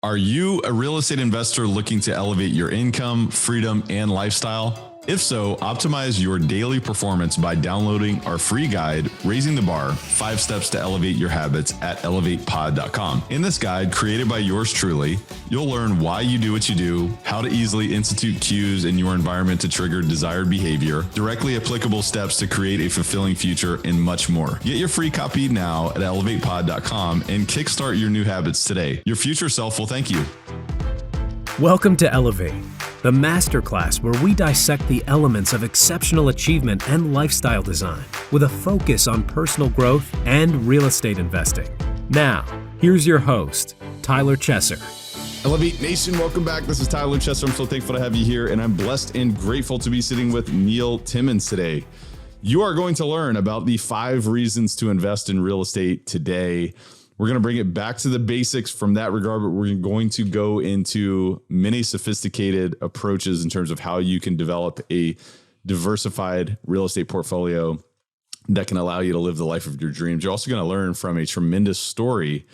Are you a real estate investor looking to elevate your income, freedom, and lifestyle? If so, optimize your daily performance by downloading our free guide, Raising the Bar, 5 Steps to Elevate Your Habits at elevatepod.com. In this guide, created by yours truly, you'll learn why you do what you do, how to easily institute cues in your environment to trigger desired behavior, directly applicable steps to create a fulfilling future, and much more. Get your free copy now at elevatepod.com and kickstart your new habits today. Your future self will thank you. Welcome to Elevate, the masterclass where we dissect the elements of exceptional achievement and lifestyle design with a focus on personal growth and real estate investing. Now, here's your host, Tyler Chesser. Elevate Nation, welcome back. This is Tyler Chesser. I'm so thankful to have you here, and I'm blessed and grateful to be sitting with Neil Timmins today. You are going to learn about the 5 reasons to invest in real estate today. We're going to bring it back to the basics from that regard, but we're going to go into many sophisticated approaches in terms of how you can develop a diversified real estate portfolio that can allow you to live the life of your dreams. You're also going to learn from a tremendous story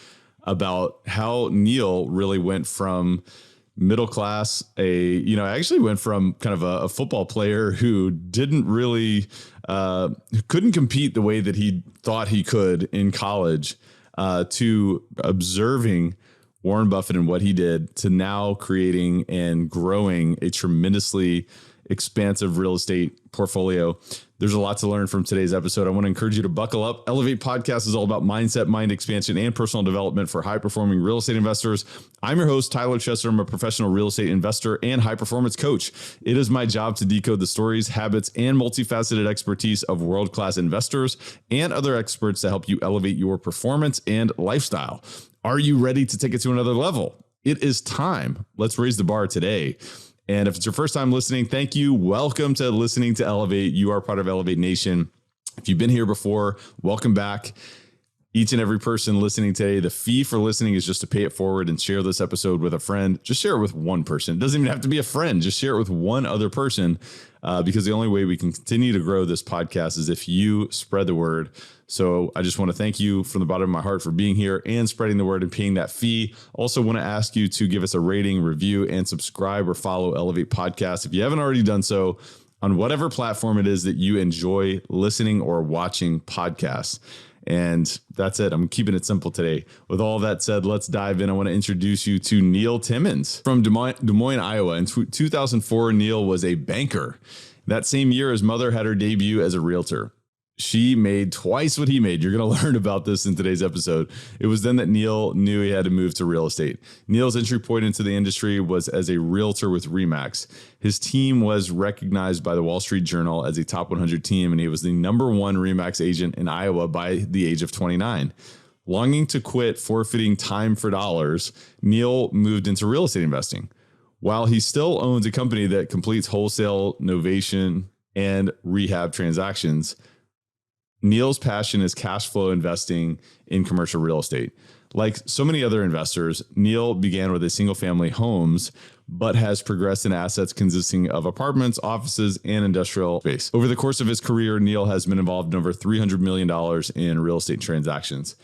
about how Neil really went from middle class, actually went from kind of a football player who didn't really, couldn't compete the way that he thought he could in college, to observing Warren Buffett and what he did, to now creating and growing a tremendously expansive real estate portfolio. There's a lot to learn from today's episode. I want to encourage you to buckle up. Elevate Podcast is all about mindset, mind expansion, and personal development for high-performing real estate investors. I'm your host, Tyler Chesser. I'm a professional real estate investor and high-performance coach. It is my job to decode the stories, habits, and multifaceted expertise of world-class investors and other experts to help you elevate your performance and lifestyle. Are you ready to take it to another level? It is time. Let's raise the bar today. And if it's your first time listening, thank you. Welcome to listening to Elevate. You are part of Elevate Nation. If you've been here before, welcome back. Each and every person listening today, the fee for listening is just to pay it forward and share this episode with a friend. Just share it with one person. It doesn't even have to be a friend. Just share it with one other person, because the only way we can continue to grow this podcast is if you spread the word. So I just want to thank you from the bottom of my heart for being here and spreading the word and paying that fee. Also want to ask you to give us a rating, review, and subscribe or follow Elevate Podcast if you haven't already done so on whatever platform it is that you enjoy listening or watching podcasts. And that's it. I'm keeping it simple today. With all that said, let's dive in. I want to introduce you to Neil Timmins from Des Moines, Iowa. In 2004, Neil was a banker. That same year, his mother had her debut as a realtor. She made twice what he made. You're going to learn about this in today's episode. It was then that Neil knew he had to move to real estate. Neil's entry point into the industry was as a realtor with RE/MAX. His team was recognized by the Wall Street Journal as a top 100 team, and he was the #1 RE/MAX agent in Iowa by the age of 29. Longing to quit forfeiting time for dollars, Neil moved into real estate investing. While he still owns a company that completes wholesale, novation, and rehab transactions, Neil's passion is cash flow investing in commercial real estate. Like so many other investors, Neil began with a single family homes, but has progressed in assets consisting of apartments, offices, and industrial space. Over the course of his career, Neil has been involved in over $300 million in real estate transactions.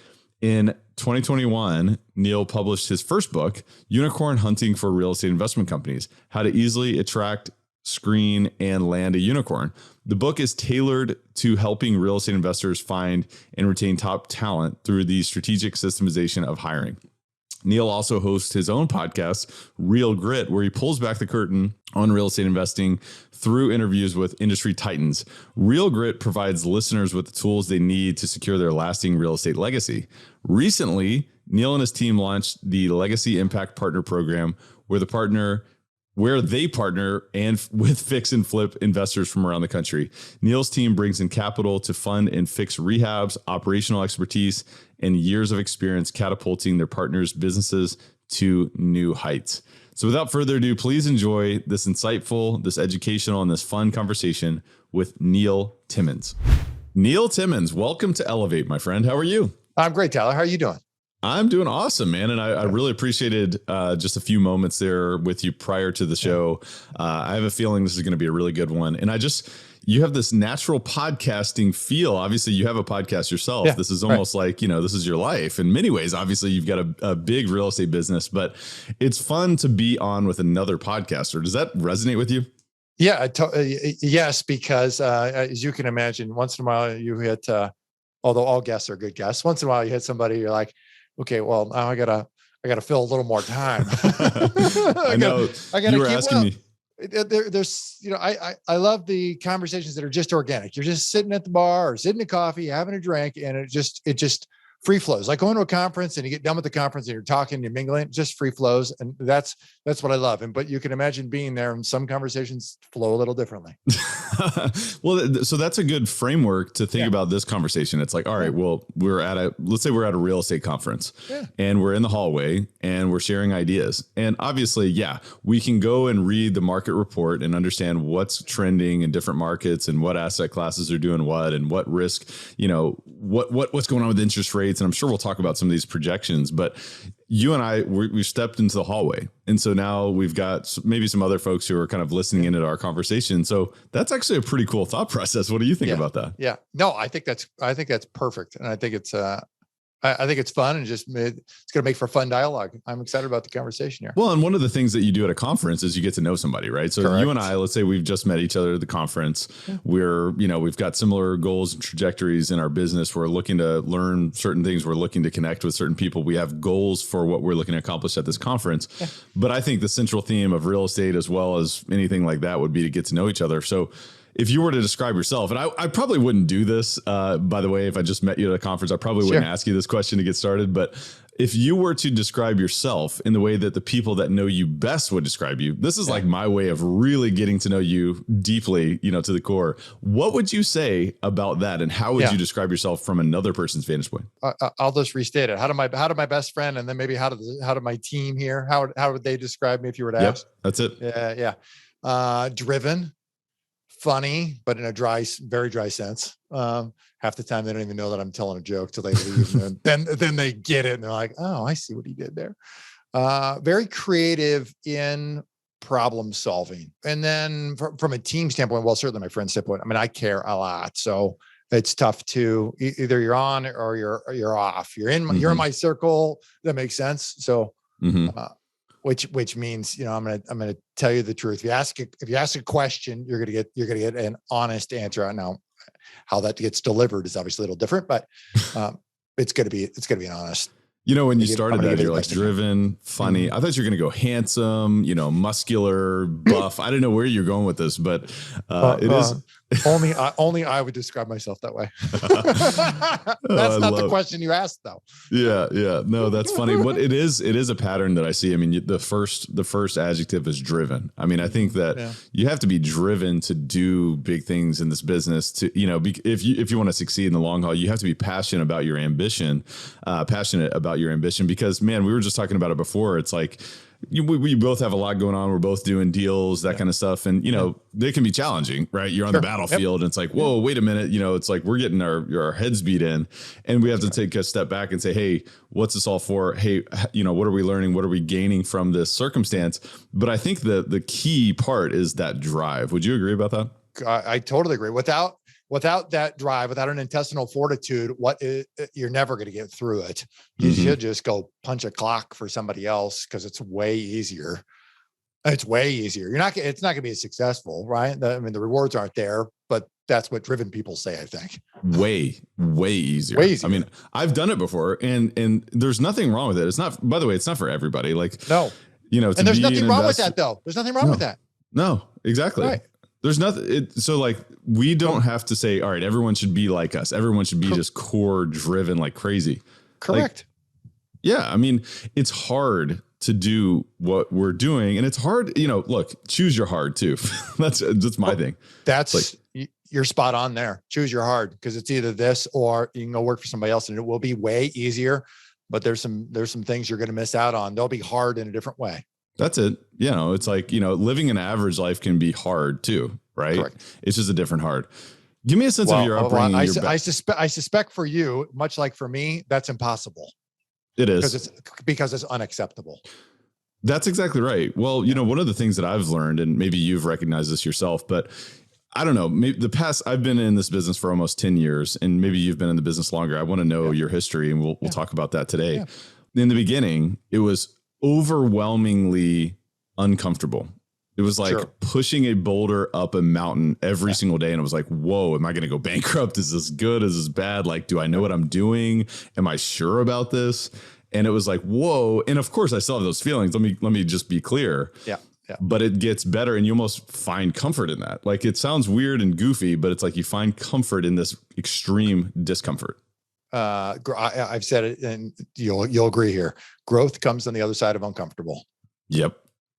In 2021, Neil published his first book, Unicorn Hunting for Real Estate Investment Companies: How to Easily Attract, Screen, and Land a Unicorn. The book is tailored to helping real estate investors find and retain top talent through the strategic systemization of hiring. Neil also hosts his own podcast, Real Grit, where he pulls back the curtain on real estate investing through interviews with industry titans. Real Grit provides listeners with the tools they need to secure their lasting real estate legacy. Recently, Neil and his team launched the Legacy Impact Partner Program, where they partner and with fix and flip investors from around the country. Neil's team brings in capital to fund and fix rehabs, operational expertise, and years of experience catapulting their partners' businesses to new heights. So without further ado, please enjoy this insightful, this educational, and this fun conversation with Neil Timmins. Neil Timmins, welcome to Elevate, my friend. How are you? I'm great, Tyler. How are you doing? I'm doing awesome, man. And I really appreciated just a few moments there with you prior to the show. I have a feeling this is going to be a really good one. And you have this natural podcasting feel. Obviously, you have a podcast yourself. Yeah, this is almost like, this is your life in many ways. Obviously, you've got a big real estate business, but it's fun to be on with another podcaster. Does that resonate with you? Yeah, yes, because as you can imagine, once in a while you hit, although all guests are good guests, once in a while you hit somebody, you're like, okay, well, now I gotta fill a little more time. I know. I gotta you were keep asking me. There's, I love the conversations that are just organic. You're just sitting at the bar or sitting at coffee, having a drink, and it just free flows. Like going to a conference and you get done with the conference and you're talking, you're mingling, just free flows. And that's what I love. But you can imagine being there, and some conversations flow a little differently. Well, so that's a good framework to think about this conversation. It's like, all right, well, let's say we're at a real estate conference and we're in the hallway and we're sharing ideas. And obviously, we can go and read the market report and understand what's trending in different markets and what asset classes are doing what, and what risk, what's going on with interest rates. And I'm sure we'll talk about some of these projections, but you and I, we stepped into the hallway. And so now we've got maybe some other folks who are kind of listening in at our conversation. So that's actually a pretty cool thought process. What do you think about that? Yeah, no, I think that's perfect. And I think it's, I think it's fun, and it's going to make for fun dialogue. I'm excited about the conversation here. Well, and one of the things that you do at a conference is you get to know somebody, right? So you and I, let's say we've just met each other at the conference. We've got similar goals and trajectories in our business. We're looking to learn certain things. We're looking to connect with certain people. We have goals for what we're looking to accomplish at this conference. But I think the central theme of real estate, as well as anything like that, would be to get to know each other. So if you were to describe yourself, and I probably wouldn't do this, by the way, if I just met you at a conference, I probably wouldn't ask you this question to get started. But if you were to describe yourself in the way that the people that know you best would describe you, this is like my way of really getting to know you deeply, to the core. What would you say about that? And how would you describe yourself from another person's vantage point? I'll just restate it. How do my best friend, and then maybe how do my team here, how would they describe me if you were to ask? That's it. Yeah. Driven. Funny, but in a very dry sense. Half the time they don't even know that I'm telling a joke till they leave. And then they get it and they're like, oh, I see what he did there. Very creative in problem solving. And then from a team standpoint, well, certainly my friend standpoint, I mean, I care a lot. So it's tough to either you're on or you're off. You're in my circle. That makes sense. So, which means, I'm going to tell you the truth. If you ask a question, you're going to get an honest answer. Now, how that gets delivered is obviously a little different, but it's going to be an honest. When you started that, you're like driven, funny. I thought you were going to go handsome, muscular, buff. I didn't know where you're going with this, but it is. Only I would describe myself that way. That's not the question you asked, though. Yeah. No, that's funny. But it is a pattern that I see. I mean, the first adjective is driven. I mean, I think that you have to be driven to do big things in this business. To if you want to succeed in the long haul, you have to be passionate about your ambition. Because, man, we were just talking about it before. It's like, we both have a lot going on. We're both doing deals, that kind of stuff. And, they can be challenging, right? You're on the battlefield and it's like, whoa, wait a minute. It's like, we're getting our heads beat in, and we have to take a step back and say, hey, what's this all for? Hey, what are we learning? What are we gaining from this circumstance? But I think the key part is that drive. Would you agree about that? I totally agree. Without that drive, without an intestinal fortitude, you're never going to get through it. You should just go punch a clock for somebody else, because it's way easier. It's way easier. It's not going to be as successful, right? The rewards aren't there, but that's what driven people say, I think. Way easier. Way easier. I mean, I've done it before, and there's nothing wrong with it. It's not, by the way, it's not for everybody. Like, no, and there's nothing wrong with that, though. There's nothing wrong with that. No, exactly. Right. There's nothing. So like, we don't have to say, all right, everyone should be like us. Everyone should be just core driven like crazy. Correct. I mean, it's hard to do what we're doing, and it's hard, look, choose your hard too. That's my thing. That's you're spot on there. Choose your hard, because it's either this or you can go work for somebody else, and it will be way easier, but there's some things you're going to miss out on. They'll be hard in a different way. That's it. It's like, living an average life can be hard too, right? Correct. It's just a different hard. Give me a sense of your upbringing. I suspect for you, much like for me, that's impossible. It because is. it's unacceptable. That's exactly right. Well, one of the things that I've learned, and maybe you've recognized this yourself, but I don't know, maybe I've been in this business for almost 10 years, and maybe you've been in the business longer. I want to know your history, and we'll talk about that today. Yeah. In the beginning, it was overwhelmingly uncomfortable. It was like pushing a boulder up a mountain every single day. And it was like, whoa, am I going to go bankrupt? Is this good? Is this bad? Like, do I know what I'm doing? Am I sure about this? And it was like, whoa. And of course I still have those feelings. Let me just be clear. Yeah. Yeah. But it gets better, and you almost find comfort in that. Like, it sounds weird and goofy, but it's like you find comfort in this extreme discomfort. I've said it, and you'll agree here. Growth comes on the other side of uncomfortable. Yep.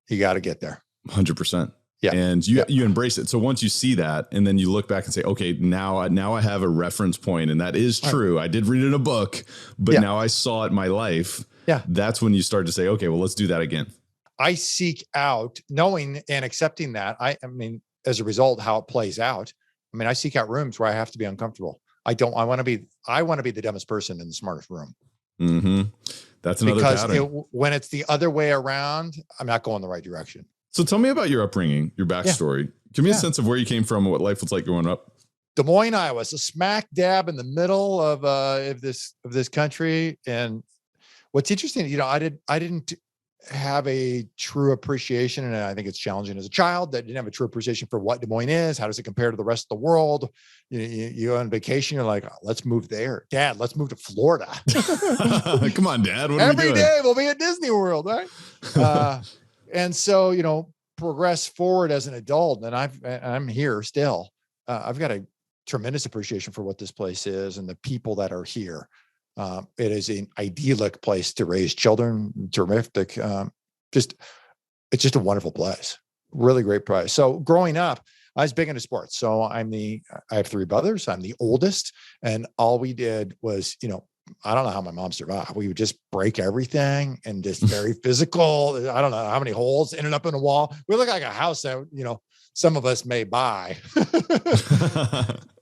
You got to get there. 100%. Yeah. And you embrace it. So once you see that, and then you look back and say, okay, now I have a reference point, and that is true. I did read it in a book, but now I saw it in my life. Yeah. That's when you start to say, okay, well, let's do that again. I seek out, knowing and accepting that. I mean, as a result, how it plays out. I mean, I seek out rooms where I have to be uncomfortable. I want to be the dumbest person in the smartest room. Mm-hmm. That's another pattern. When it's the other way around, I'm not going the right direction. So tell me about your upbringing, your backstory. Give me a sense of where you came from and what life was like growing up. Des Moines, Iowa, so smack dab in the middle of this country. And what's interesting, I didn't have a true appreciation, and I think it's challenging as a child that didn't have a true appreciation for what Des Moines is. How does it compare to the rest of the world? You go on vacation, you're like, let's move there. Dad, let's move to Florida. Come on, Dad. What Every are we doing? day we'll be at Disney World, right? And so, progress forward as an adult, and I'm here still. I've got a tremendous appreciation for what this place is and the people that are here. It is an idyllic place to raise children. Terrific. It's just a wonderful place. Really great place. So growing up, I was big into sports. So I have 3 brothers. I'm the oldest, and all we did was, I don't know how my mom survived. We would just break everything and just very physical. I don't know how many holes ended up in a wall. We look like a house that, some of us may buy.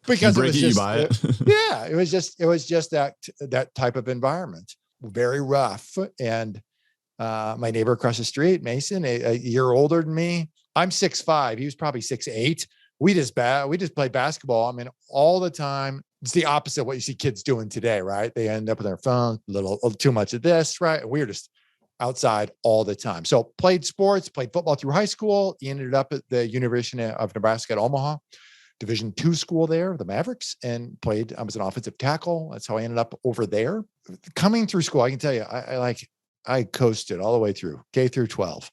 Because you break it, you buy it. Yeah, it was just that type of environment. Very rough. And my neighbor across the street, Mason, a year older than me. I'm 6'5". He was probably 6'8". We just played basketball. I mean, all the time. It's the opposite of what you see kids doing today, right? They end up with their phone, a little too much of this, right? We were just outside all the time. So played sports, played football through high school. He ended up at the University of Nebraska at Omaha, Division II school there, the Mavericks, and I was an offensive tackle. That's how I ended up over there. Coming through school, I can tell you, I coasted all the way through K through 12.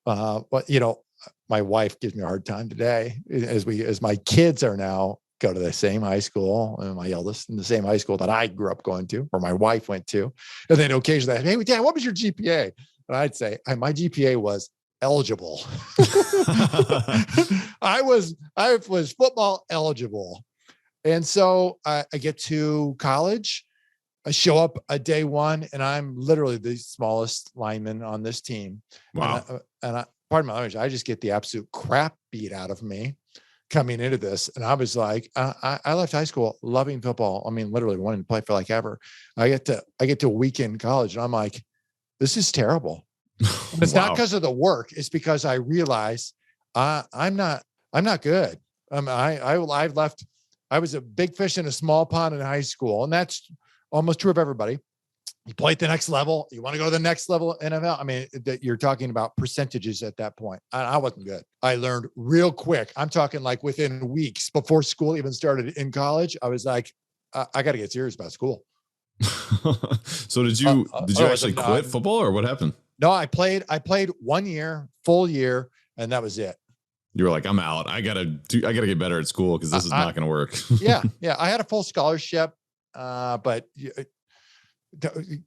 But my wife gives me a hard time today as my kids are now go to the same high school, and my eldest in the same high school that I grew up going to, or my wife went to. And then occasionally, hey, Dad, what was your GPA? And I'd say, my GPA was eligible. I was football eligible. And so I get to college. I show up at day one, and I'm literally the smallest lineman on this team. Wow. And pardon my language, I just get the absolute crap beat out of me coming into this. And I was like, I left high school loving football. I mean, literally wanting to play for like ever. I get to a week in college, and I'm like, this is terrible. And it's not because of the work. It's because I realize I'm not good. I was a big fish in a small pond in high school. And that's almost true of everybody. You play at the next level. You want to go to the next level NFL. I mean, you're talking about percentages at that point. I wasn't good. I learned real quick. I'm talking like within weeks before school even started in college. I was like, I got to get serious about school. So did you actually quit football, or what happened? No, I played 1 year, full year, and that was it. You were like, I'm out. I gotta get better at school because this is not going to work. Yeah. I had a full scholarship, but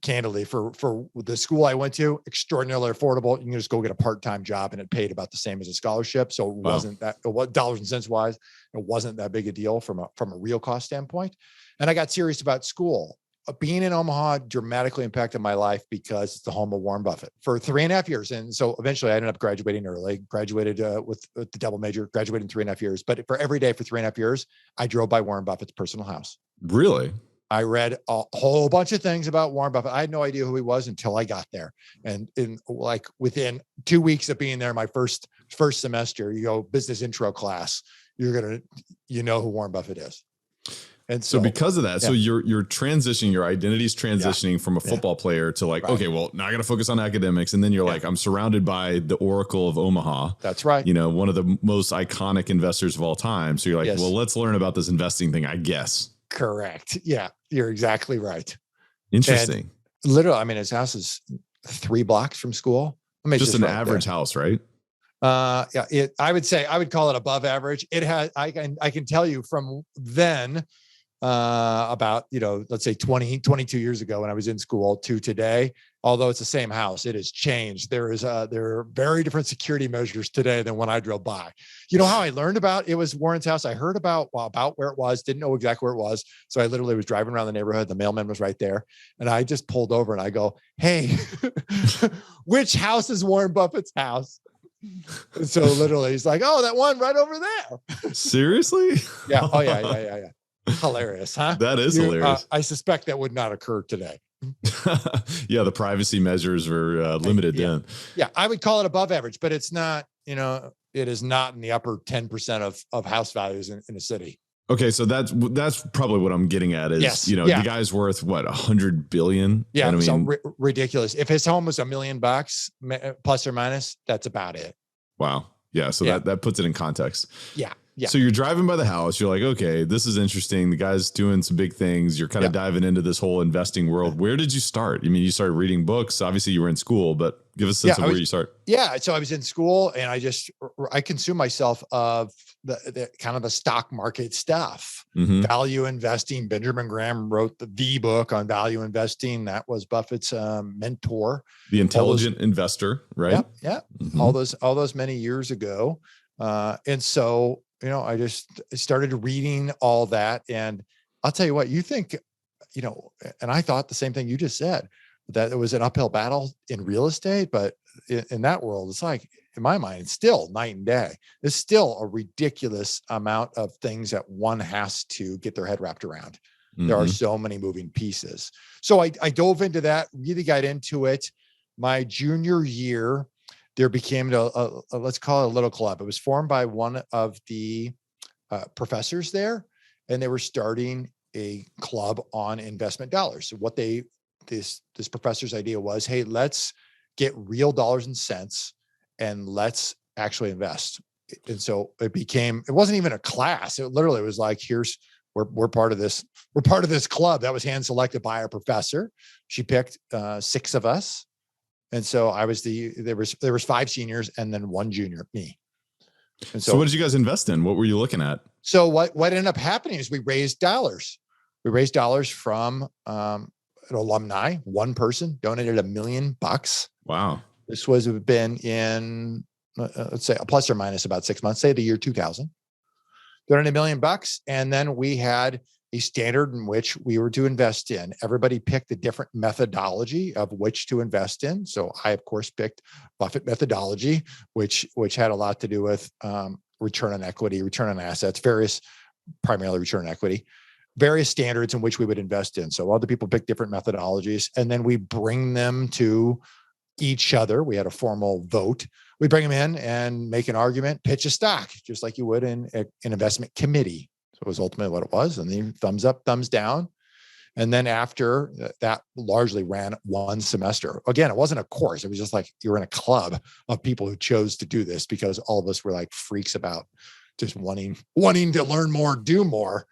candidly, for the school I went to, extraordinarily affordable. You can just go get a part-time job, and it paid about the same as a scholarship. So it wasn't dollars and cents wise, it wasn't that big a deal from a real cost standpoint. And I got serious about school. Being in Omaha dramatically impacted my life because it's the home of Warren Buffett for 3.5 years. And so eventually I ended up graduating early, graduated with the double major, graduated in 3.5 years. But for every day for 3.5 years, I drove by Warren Buffett's personal house. Really? I read a whole bunch of things about Warren Buffett. I had no idea who he was until I got there. And within 2 weeks of being there, my first semester, you go business intro class, you know who Warren Buffett is. And so because of that, so you're transitioning, your identity's transitioning from a football player to like, okay, well, now I got to focus on academics. And then you're like, I'm surrounded by the Oracle of Omaha. That's right. One of the most iconic investors of all time. So you're like, well, let's learn about this investing thing, I guess. Correct. Yeah, you're exactly right. Interesting. And literally, I mean, his house is 3 blocks from school. I mean, just an average house, right? I would call it above average. It has, I can tell you from then, about, let's say 22 years ago when I was in school to today, although it's the same house, it has changed. There are very different security measures today than when I drove by. You know how I learned about it was Warren's house? I heard about where it was, didn't know exactly where it was. So I literally was driving around the neighborhood. The mailman was right there. And I just pulled over and I go, hey, which house is Warren Buffett's house? And so literally he's like, oh, that one right over there. Seriously? Yeah. Oh yeah. Hilarious, huh? That is hilarious. I suspect that would not occur today. Yeah, the privacy measures were limited then. Yeah, I would call it above average, but it's not, it is not in the upper 10% of house values in a city. Okay, so that's probably what I'm getting at is, the guy's worth what, 100 billion? Yeah, I mean, so ridiculous. If his home was $1 million plus or minus, that's about it. Wow. Yeah, so that puts it in context. Yeah. So you're driving by the house. You're like, okay, this is interesting. The guy's doing some big things. You're kind of diving into this whole investing world. Where did you start? I mean, you started reading books. Obviously, you were in school, but give us a sense of where you start. Yeah. So I was in school and I consumed myself of the kind of the stock market stuff, value investing. Benjamin Graham wrote the book on value investing. That was Buffett's mentor. The Intelligent Investor, right? Yeah. All those many years ago. And so, I just started reading all that. And I'll tell you what, you think, and I thought the same thing you just said, that it was an uphill battle in real estate, but in that world, it's like, in my mind, it's still night and day. There's still a ridiculous amount of things that one has to get their head wrapped around. There are so many moving pieces. So I dove into that, really got into it. My junior year, there became a let's call it a little club. It was formed by one of the professors there, and they were starting a club on investment dollars. So what this professor's idea was, hey, let's get real dollars and cents and let's actually invest. And so it wasn't even a class. It literally was like, we're part of this. We're part of this club that was hand selected by our professor. She picked 6 of us. And so I was there was 5 seniors and then 1 junior, me. And so what did you guys invest in? What were you looking at? So what ended up happening is we raised dollars. We raised dollars from an alumni. One person donated $1 million. Wow. This have been in, let's say, a plus or minus about 6 months, say the year 2000. Donated $1 million. And then we had a standard in which we were to invest in. Everybody picked a different methodology of which to invest in. So I, of course, picked Buffett methodology, which had a lot to do with return on equity, return on assets, primarily return on equity, various standards in which we would invest in. So other people pick different methodologies, and then we bring them to each other. We had a formal vote. We bring them in and make an argument, pitch a stock, just like you would in an investment committee. So it was ultimately what it was. And then thumbs up, thumbs down. And then after that largely ran 1 semester. Again, it wasn't a course. It was just like you were in a club of people who chose to do this because all of us were like freaks about just wanting to learn more, do more.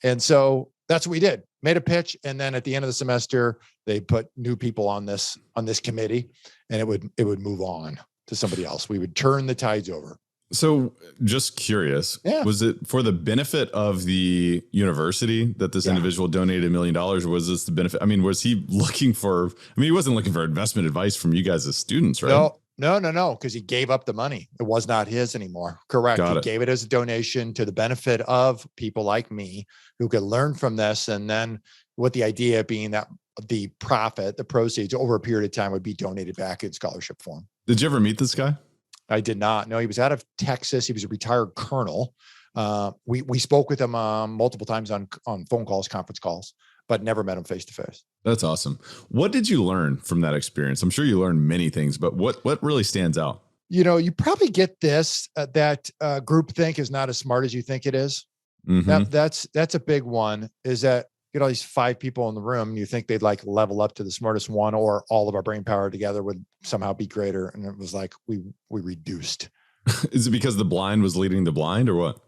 And so that's what we did. Made a pitch. And then at the end of the semester, they put new people on this committee, and it would move on to somebody else. We would turn the tides over. So just curious, was it for the benefit of the university that this individual donated $1 million? Or was this the benefit? I mean, was he looking for, he wasn't looking for investment advice from you guys as students, right? No. Because he gave up the money. It was not his anymore. Correct. He gave it as a donation to the benefit of people like me who could learn from this. And then with the idea being that the proceeds over a period of time would be donated back in scholarship form. Did you ever meet this guy? I did not. No, he was out of Texas. He was a retired colonel. We spoke with him multiple times on phone calls, conference calls, but never met him face to face. That's awesome. What did you learn from that experience? I'm sure you learned many things, but what really stands out? You probably get this, that groupthink is not as smart as you think it is. Mm-hmm. That's a big one, is that you get all these 5 people in the room and you think they'd like level up to the smartest one, or all of our brain power together would somehow be greater. And it was like, we reduced. Is it because the blind was leading the blind, or what?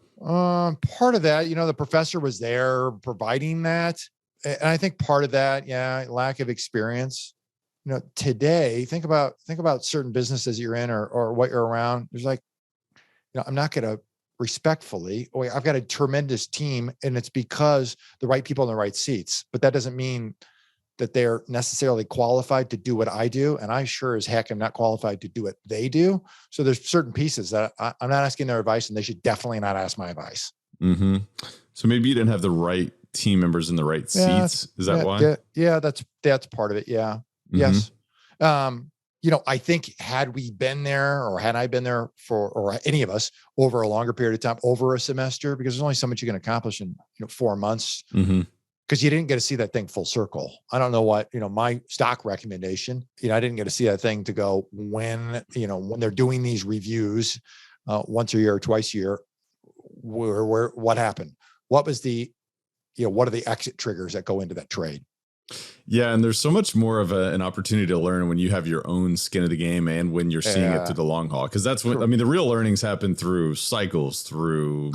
Part of that, the professor was there providing that. And I think part of that, lack of experience. Today, think about certain businesses you're in or what you're around. There's like, I'm not going to respectfully, I've got a tremendous team, and it's because the right people in the right seats, but that doesn't mean that they're necessarily qualified to do what I do. And I sure as heck am not qualified to do what they do. So there's certain pieces that I'm not asking their advice, and they should definitely not ask my advice. Mm-hmm. So maybe you didn't have the right team members in the right seats. Is that why? Yeah, that's part of it. Yeah. Mm-hmm. Yes. I think had we been there, or had I been there or any of us over a longer period of time, over a semester, because there's only so much you can accomplish in 4 months, because you didn't get to see that thing full circle. I don't know what, my stock recommendation, I didn't get to see that thing to go when they're doing these reviews once a year or twice a year, where what happened? What was what are the exit triggers that go into that trade? Yeah. And there's so much more of an opportunity to learn when you have your own skin of the game and when you're seeing it through the long haul. Cause that's what, the real learnings happen through cycles, through,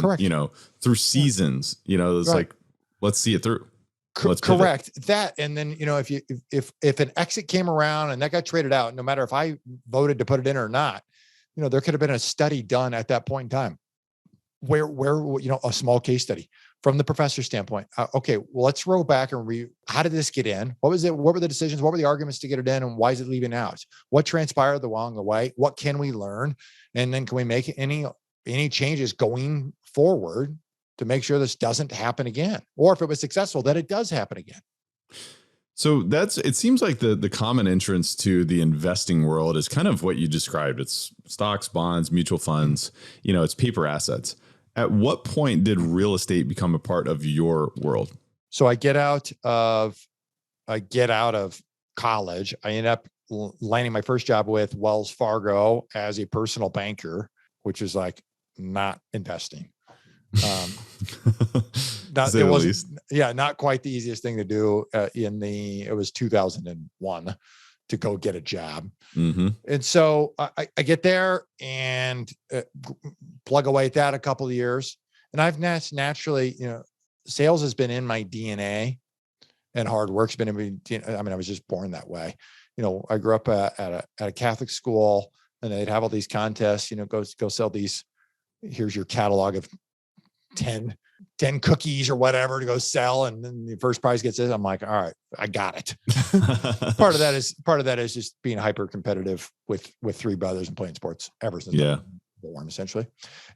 through seasons, it's like, let's see it through. Correct. That. And then, if an exit came around and that got traded out, no matter if I voted to put it in or not, there could have been a study done at that point in time where, a small case study from the professor's standpoint. Okay, well, let's roll back and how did this get in? What was it? What were the decisions? What were the arguments to get it in? And why is it leaving out? What transpired along the way? What can we learn? And then can we make any changes going forward to make sure this doesn't happen again? Or if it was successful, that it does happen again. So it seems like the common entrance to the investing world is kind of what you described. It's stocks, bonds, mutual funds, it's paper assets. At what point did real estate become a part of your world? So I get out of college. I end up landing my first job with Wells Fargo as a personal banker, which is like not investing. Not quite the easiest thing to do it was 2001 to go get a job. Mm-hmm. And so I get there and plug away at that a couple of years. And I've naturally, sales has been in my DNA, and hard work's been in my, I was just born that way. I grew up at a Catholic school, and they'd have all these contests, go sell these. Here's your catalog of 10 cookies or whatever to go sell. And then the first prize gets it. I'm like, all right, I got it. Part of that is just being hyper competitive with 3 brothers and playing sports ever since I was born, essentially.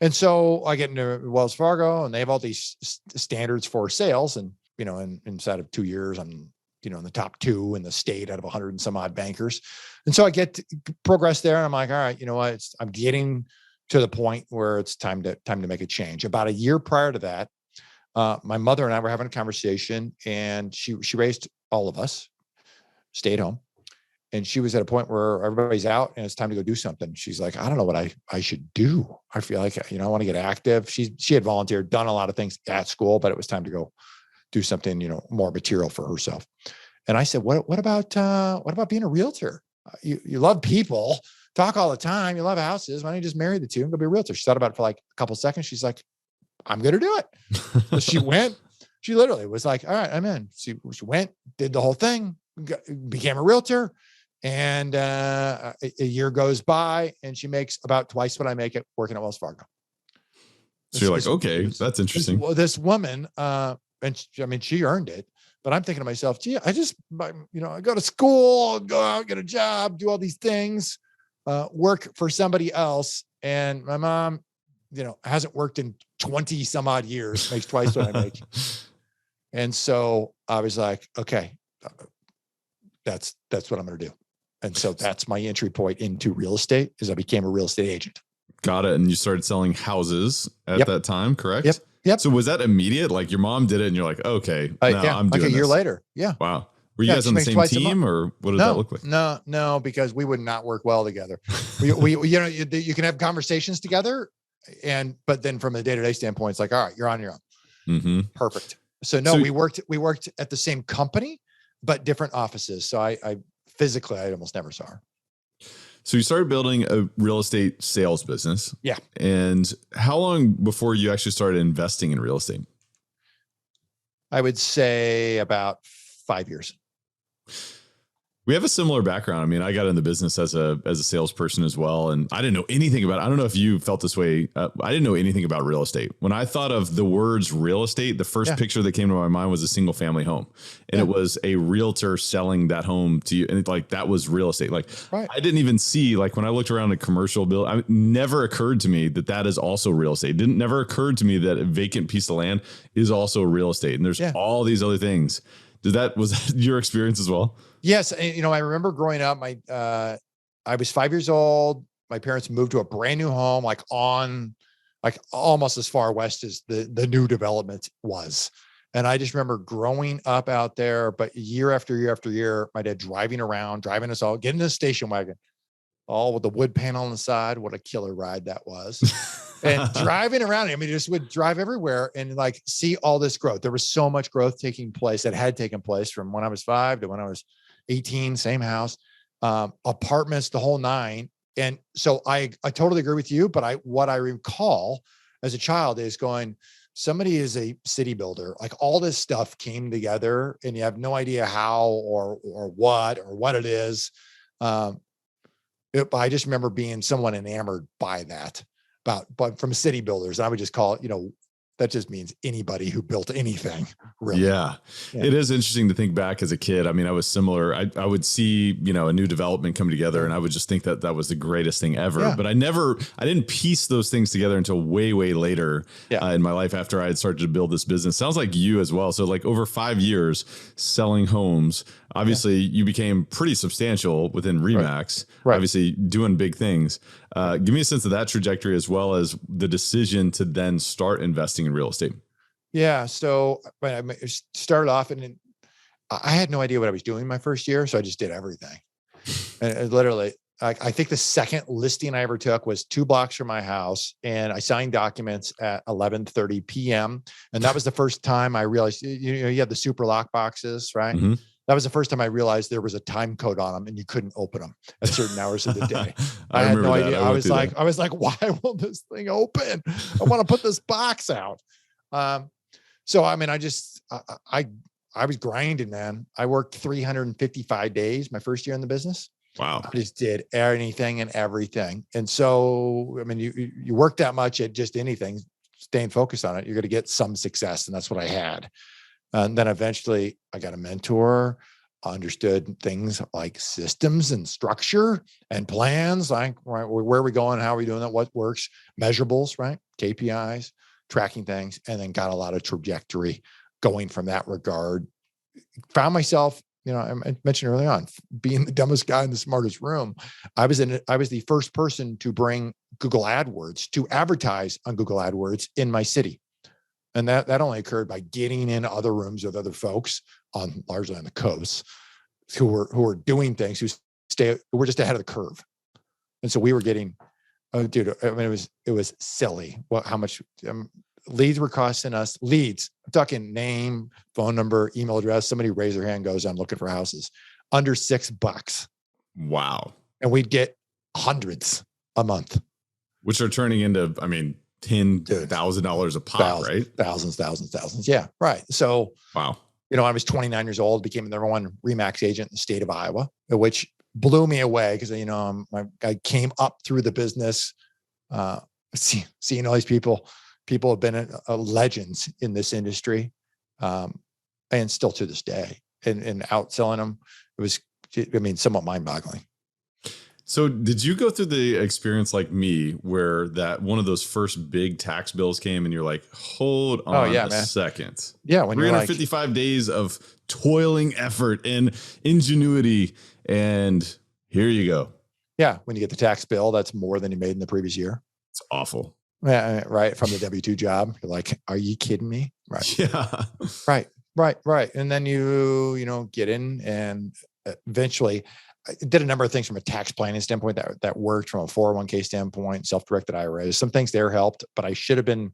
And so I get into Wells Fargo, and they have all these standards for sales. And, inside of 2 years, I'm, in the top 2 in the state out of 100 and some odd bankers. And so I get to progress there, and I'm like, all right, I'm getting to the point where it's time to make a change. About a year prior to that, my mother and I were having a conversation, and she raised all of us, stayed home. And she was at a point where everybody's out and it's time to go do something. She's like, I don't know what I should do. I feel like, I want to get active. She had volunteered, done a lot of things at school, but it was time to go do something, more material for herself. And I said, what about being a realtor? You love people, talk all the time. You love houses. Why don't you just marry the 2 and go be a realtor? She thought about it for like a couple of seconds. She's like, I'm going to do it. So she went, she literally was like, all right, I'm in. She went, did the whole thing, became a realtor. And a year goes by, and she makes about twice what I make it working at Wells Fargo. So you're like, okay, that's interesting. This woman, and she earned it. But I'm thinking to myself, gee, I go to school, go out, get a job, do all these things, work for somebody else. And my mom, hasn't worked in 20 some odd years, makes twice what I make. And so I was like, okay, that's what I'm going to do. And so that's my entry point into real estate, is I became a real estate agent. Got it. And you started selling houses at that time, correct? Yep. So was that immediate? Like your mom did it and you're like, okay, now I'm doing like a year this. later. Yeah. Wow. Were you guys on the same team or what did that look like? No, because we would not work well together. We you can have conversations together but then from a day-to-day standpoint, it's like, all right, you're on your own. Mm-hmm. Perfect. So we worked at the same company, but different offices. So I physically, I almost never saw her. So you started building a real estate sales business. Yeah. And how long before you actually started investing in real estate? I would say about 5 years. We have a similar background. I mean, I got in the business as a salesperson as well. And I didn't know anything about it. I don't know if you felt this way. I didn't know anything about real estate. When I thought of the words real estate, the first picture that came to my mind was a single family home. And it was a realtor selling that home to you. And it's like, that was real estate. Like I didn't even see, like when I looked around a commercial bill, it never occurred to me that that is also real estate. It never occurred to me that a vacant piece of land is also real estate. And there's all these other things. Was that your experience as well? Yes. And, I remember growing up, I was 5 years old. My parents moved to a brand new home, like almost as far west as the new development was. And I just remember growing up out there, but year after year after year, my dad driving us all, getting in a station wagon, all with the wood panel on the side. What a killer ride that was. And driving around, just would drive everywhere and like see all this growth. There was so much growth taking place that had taken place from when I was 5 to when I was 18, same house, apartments, the whole nine. And so I totally agree with you, but what I recall as a child is going, somebody is a city builder, like all this stuff came together and you have no idea how or what it is. I just remember being somewhat enamored by that. But from city builders, I would just call it, that just means anybody who built anything, really. Yeah. It is interesting to think back as a kid. I mean, I was similar. I would see, a new development come together and I would just think that that was the greatest thing ever. Yeah. But I didn't piece those things together until way, way later in my life after I had started to build this business. Sounds like you as well. So like over 5 years selling homes, obviously you became pretty substantial within Remax, obviously doing big things. Give me a sense of that trajectory as well as the decision to then start investing in real estate. Yeah. So I started off and I had no idea what I was doing my first year. So I just did everything. And literally, I think the second listing I ever took was 2 blocks from my house and I signed documents at 11:30 PM. And that was the first time I realized, you have the super lock boxes, right? Mm-hmm. That was the first time I realized there was a time code on them and you couldn't open them at certain hours of the day. I had no idea. I was like, why won't this thing open? I want to put this box out. So, I was grinding, man. I worked 355 days my first year in the business. Wow. I just did anything and everything. And so, you work that much at just anything, staying focused on it, you're going to get some success. And that's what I had. And then eventually I got a mentor, understood things like systems and structure and plans, like where are we going? How are we doing that? What works? Measurables, right? KPIs, tracking things, and then got a lot of trajectory going from that regard. Found myself, I mentioned early on, being the dumbest guy in the smartest room. I was the first person to bring Google AdWords to advertise on Google AdWords in my city. And that only occurred by getting in other rooms with other folks largely on the coast who were doing things, who were just ahead of the curve. And so we were getting, it was silly. How much leads were costing us. Leads, I'm talking name, phone number, email address. Somebody raise their hand, goes, I'm looking for houses, under $6. Wow. And we'd get hundreds a month, which are turning into, $10,000 a pop, right? Thousands. Yeah. Right. So, wow. I was 29 years old, became the #1 Remax agent in the state of Iowa, which blew me away because, I came up through the business, seeing all these people have been legends in this industry, and still to this day, and outselling them. It was, somewhat mind-boggling. So did you go through the experience like me where that one of those first big tax bills came and you're like, hold on a second. Yeah. When 355 days of toiling effort and ingenuity. And here you go. Yeah. When you get the tax bill, that's more than you made in the previous year. It's awful. Yeah, right. From the W-2 job. You're like, are you kidding me? Right. Yeah. Right. And then you get in and eventually I did a number of things from a tax planning standpoint that worked, from a 401k standpoint, self-directed IRAs. Some things there helped, but I should have been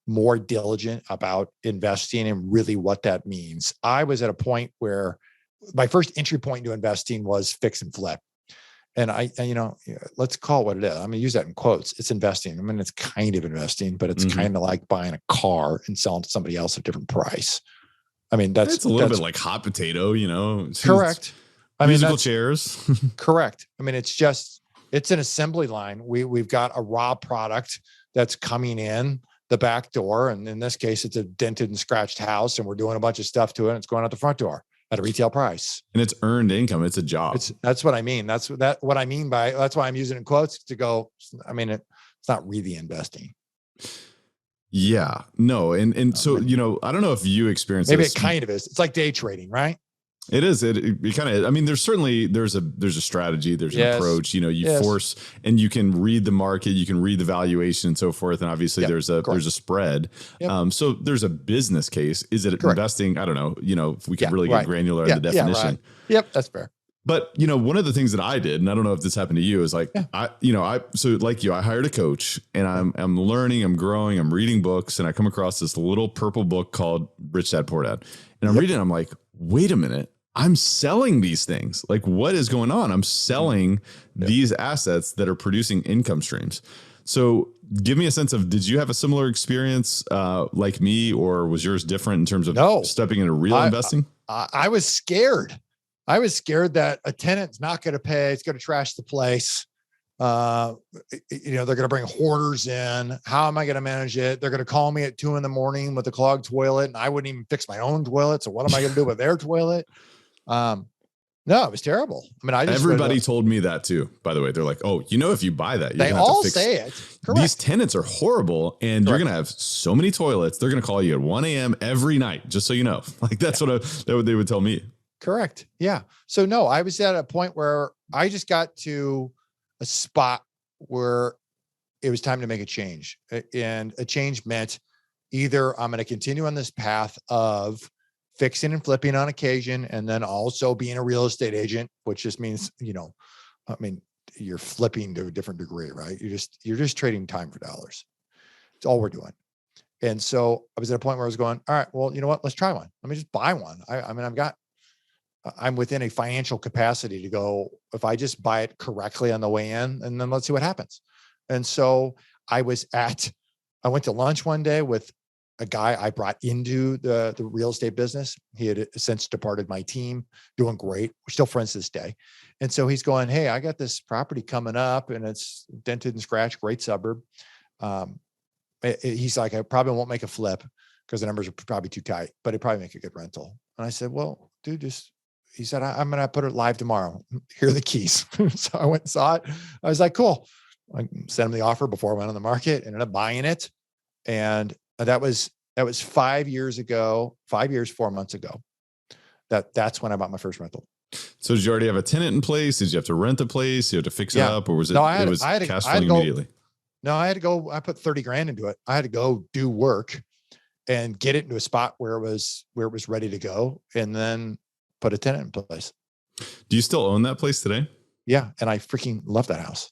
more diligent about investing and really what that means. I was at a point where my first entry point into investing was fix and flip. And let's call it what it is. I'm going to use that in quotes. It's investing. I mean, it's kind of investing, but it's kind of like buying a car and selling to somebody else at a different price. I mean, it's a little bit like hot potato, correct. I mean, musical chairs. Correct. I mean, it's an assembly line. We've got a raw product that's coming in the back door. And in this case, it's a dented and scratched house, and we're doing a bunch of stuff to it. And it's going out the front door at a retail price. And it's earned income. It's a job. That's what I mean. That's what I mean by, that's why I'm using it in quotes to go, I mean, it's not really investing. Yeah, no. And so, I don't know if you experience maybe this. It kind of is. It's like day trading, right? It is. It kind of, I mean, there's a strategy, there's an approach, force, and you can read the market, you can read the valuation and so forth. And obviously there's a spread. Yep. So there's a business case. Is it investing? I don't know, if we could really get granular in the definition. Right. Yep. That's fair. But, one of the things that I did, and I don't know if this happened to you, is like, I hired a coach, and I'm learning, I'm growing, I'm reading books, and I come across this little purple book called Rich Dad Poor Dad. And I'm reading, I'm like, wait a minute. I'm selling these things. Like, what is going on? I'm selling these assets that are producing income streams. So give me a sense of, did you have a similar experience like me, or was yours different in terms of stepping into real investing? I was scared. I was scared that a tenant's not going to pay. It's going to trash the place. They're going to bring hoarders in. How am I going to manage it? They're going to call me at 2 a.m. with a clogged toilet, and I wouldn't even fix my own toilet. So what am I going to do with their toilet? No, it was terrible. I mean, everybody told me that too, by the way. They're like, oh, if you buy that, they all say it. Correct. These tenants are horrible, and you're going to have so many toilets. They're going to call you at 1 a.m. every night, just so you know. Like, that's what they would tell me. Correct. Yeah. So no, I was at a point where I just got to a spot where it was time to make a change. And a change meant either I'm going to continue on this path of fixing and flipping on occasion, and then also being a real estate agent, which just means, you're flipping to a different degree, right? You're just trading time for dollars. It's all we're doing. And so I was at a point where I was going, all right, well, you know what? Let's try one. Let me just buy one. I'm within a financial capacity to go, if I just buy it correctly on the way in, and then let's see what happens. And so I went to lunch one day with a guy I brought into the real estate business. He had since departed my team, doing great. We're still friends to this day. And so he's going, hey, I got this property coming up, and it's dented and scratched, great suburb. He's like, I probably won't make a flip because the numbers are probably too tight, but it'd probably make a good rental. And I said, well, dude, he said, I'm going to put it live tomorrow. Here are the keys. So I went and saw it. I was like, cool. I sent him the offer before I went on the market, ended up buying it. And that was 5 years ago, 5 years, 4 months ago. That's when I bought my first rental. So did you already have a tenant in place? Did you have to rent the place? You had to fix it up, or was it? I had to cash flowing immediately. No, I had to go. I put 30 grand into it. I had to go do work and get it into a spot where it was ready to go, and then put a tenant in place. Do you still own that place today? Yeah, and I freaking love that house.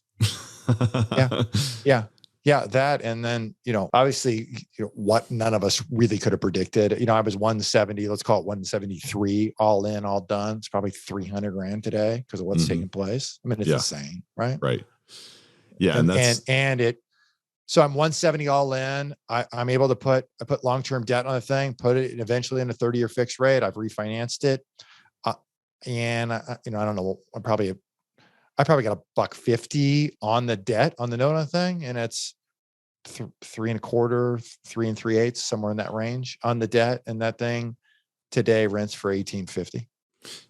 Yeah. That, and then obviously, what none of us really could have predicted. I was 170. Let's call it 173, all in, all done. It's probably 300 grand today because of what's taking place. I mean, it's insane, right? Right. Yeah, So I'm 170 all in. I'm able to put long-term debt on the thing, put it eventually in a 30-year fixed rate. I've refinanced it. And I don't know, I probably got $1.50 on the debt, on the note on the thing. And it's 3 1/4, 3 3/8, somewhere in that range on the debt. And that thing today rents for $18.50.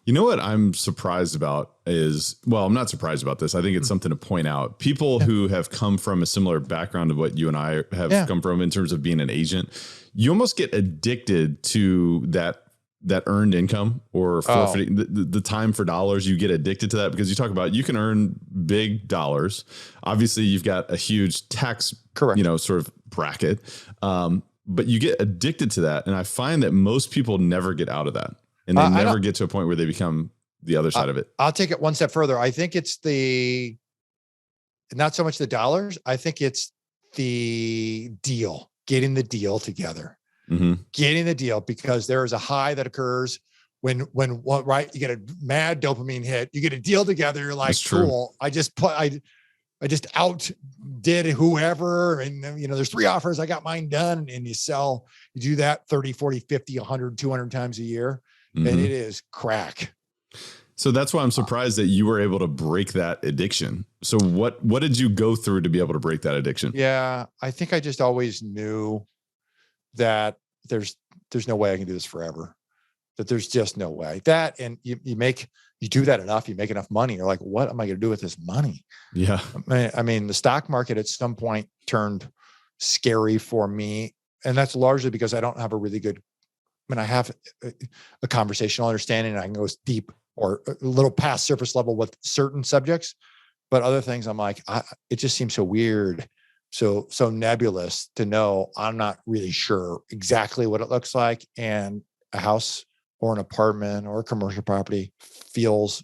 You know what I'm surprised about is, well, I'm not surprised about this. I think it's something to point out. People who have come from a similar background to what you and I have come from in terms of being an agent, you almost get addicted to that that earned income or forfeiting the time for dollars, you get addicted to that because you talk about, you can earn big dollars. Obviously you've got a huge tax, Correct. sort of bracket. But you get addicted to that. And I find that most people never get out of that, and they never get to a point where they become the other side of it. I'll take it one step further. I think it's not so much the dollars. I think it's the deal, getting the deal together. Getting the deal, because there is a high that occurs when right, you get a mad dopamine hit, you get a deal together, you're like, cool, I just outdid whoever, and there's 3 offers, I got mine done, and you do that 30, 40, 50, 100, 200 times a year, and it is crack. So that's why I'm surprised that you were able to break that addiction. So what did you go through to be able to break that addiction? Yeah, I think I just always knew that there's no way I can do this forever, that there's just no way. That, and you do that enough, you make enough money, you're like, what am I going to do with this money? Yeah. I mean, the stock market at some point turned scary for me. And that's largely because I don't have a really good, I have a conversational understanding, and I can go deep or a little past surface level with certain subjects, but other things I'm like, it just seems so weird. So nebulous to know I'm not really sure exactly what it looks like. And a house or an apartment or a commercial property feels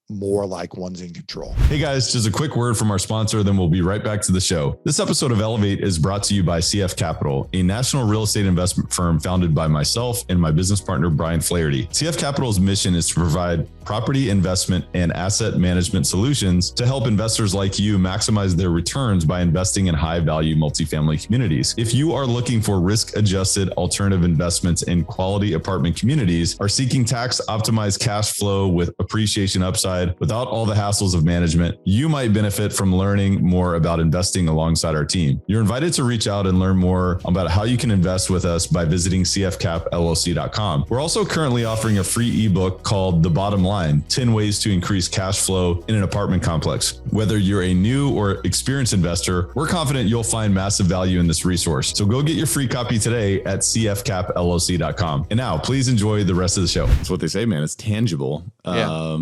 more like one's in control. Hey guys, just a quick word from our sponsor, then we'll be right back to the show. This episode of Elevate is brought to you by CF Capital, a national real estate investment firm founded by myself and my business partner, Brian Flaherty. CF Capital's mission is to provide property investment and asset management solutions to help investors like you maximize their returns by investing in high-value multifamily communities. If you are looking for risk-adjusted alternative investments in quality apartment communities, are seeking tax-optimized cash flow with appreciation upside without all the hassles of management, you might benefit from learning more about investing alongside our team. You're invited to reach out and learn more about how you can invest with us by visiting cfcapllc.com. We're also currently offering a free ebook called The Bottom Line, 10 Ways to Increase Cash Flow in an Apartment Complex. Whether you're a new or experienced investor, we're confident you'll find massive value in this resource. So go get your free copy today at cfcapllc.com. And now please enjoy the rest of the show. That's what they say, man. It's tangible. Yeah.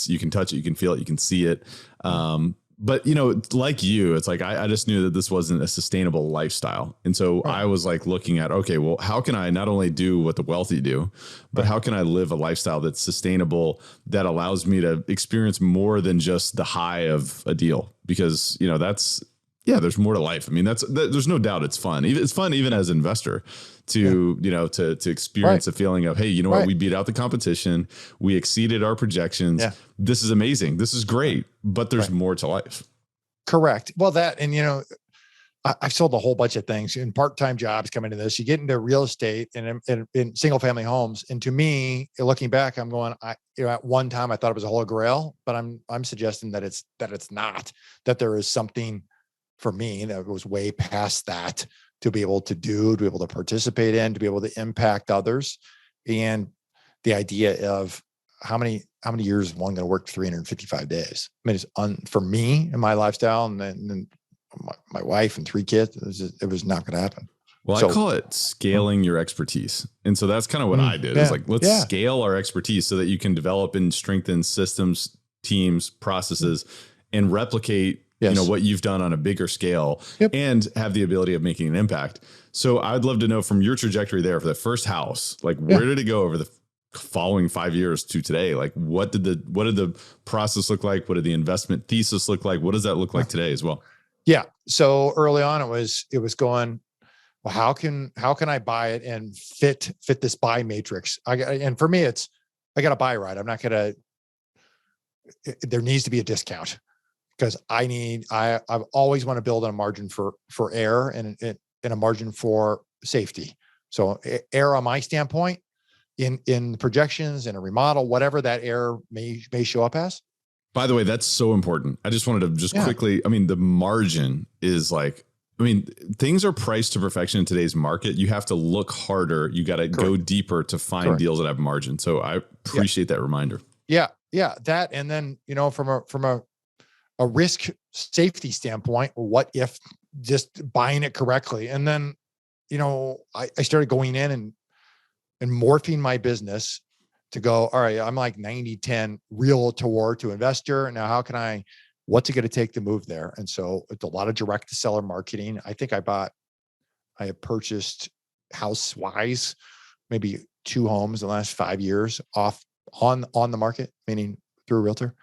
You can touch it, you can feel it, you can see it. But like you, it's like, I just knew that this wasn't a sustainable lifestyle. And so I was like looking at, okay, well, how can I not only do what the wealthy do, but how can I live a lifestyle that's sustainable, that allows me to experience more than just the high of a deal? Because, there's more to life. I mean, there's no doubt it's fun. It's fun even as an investor to, to experience a feeling of, hey, what, we beat out the competition. We exceeded our projections. Yeah. This is amazing. This is great, but there's more to life. Correct. Well, that, and I've sold a whole bunch of things in part-time jobs coming to this. You get into real estate and in single family homes. And to me, looking back, I'm going, at one time I thought it was a holy grail, but I'm suggesting that it's not, that there is something for me that was way past that to be able to do, to be able to participate in, to be able to impact others. And the idea of how many years is one going to work 355 days? I mean, it's for me and my lifestyle, and then my wife and 3 kids, it was not going to happen. Well, I call it scaling your expertise. And so that's kind of what I did. It's like, let's scale our expertise so that you can develop and strengthen systems, teams, processes, and replicate what you've done on a bigger scale and have the ability of making an impact. So I'd love to know from your trajectory there for the first house, like where did it go over the following 5 years to today? Like what did the process look like? What did the investment thesis look like? What does that look like today as well? Yeah. So early on it was going, well, how can I buy it and fit this buy matrix? And for me, it's, I got to buy right. I'm not going to, there needs to be a discount. Because I've always want to build on a margin for error and a margin for safety. So error on my standpoint in projections, in a remodel, whatever that error may show up as. By the way, that's so important. I just wanted to quickly, the margin is like, things are priced to perfection in today's market. You have to look harder. You got to go deeper to find deals that have margin. So I appreciate that reminder. Yeah. Yeah. That, and then, from a risk safety standpoint, what if just buying it correctly? And then, I started going in and and morphing my business to go, all right, I'm like 90-10 realtor to investor. Now, what's it going to take to move there? And so it's a lot of direct to seller marketing. I think I have purchased house-wise, maybe 2 homes in the last 5 years on the market, meaning through a realtor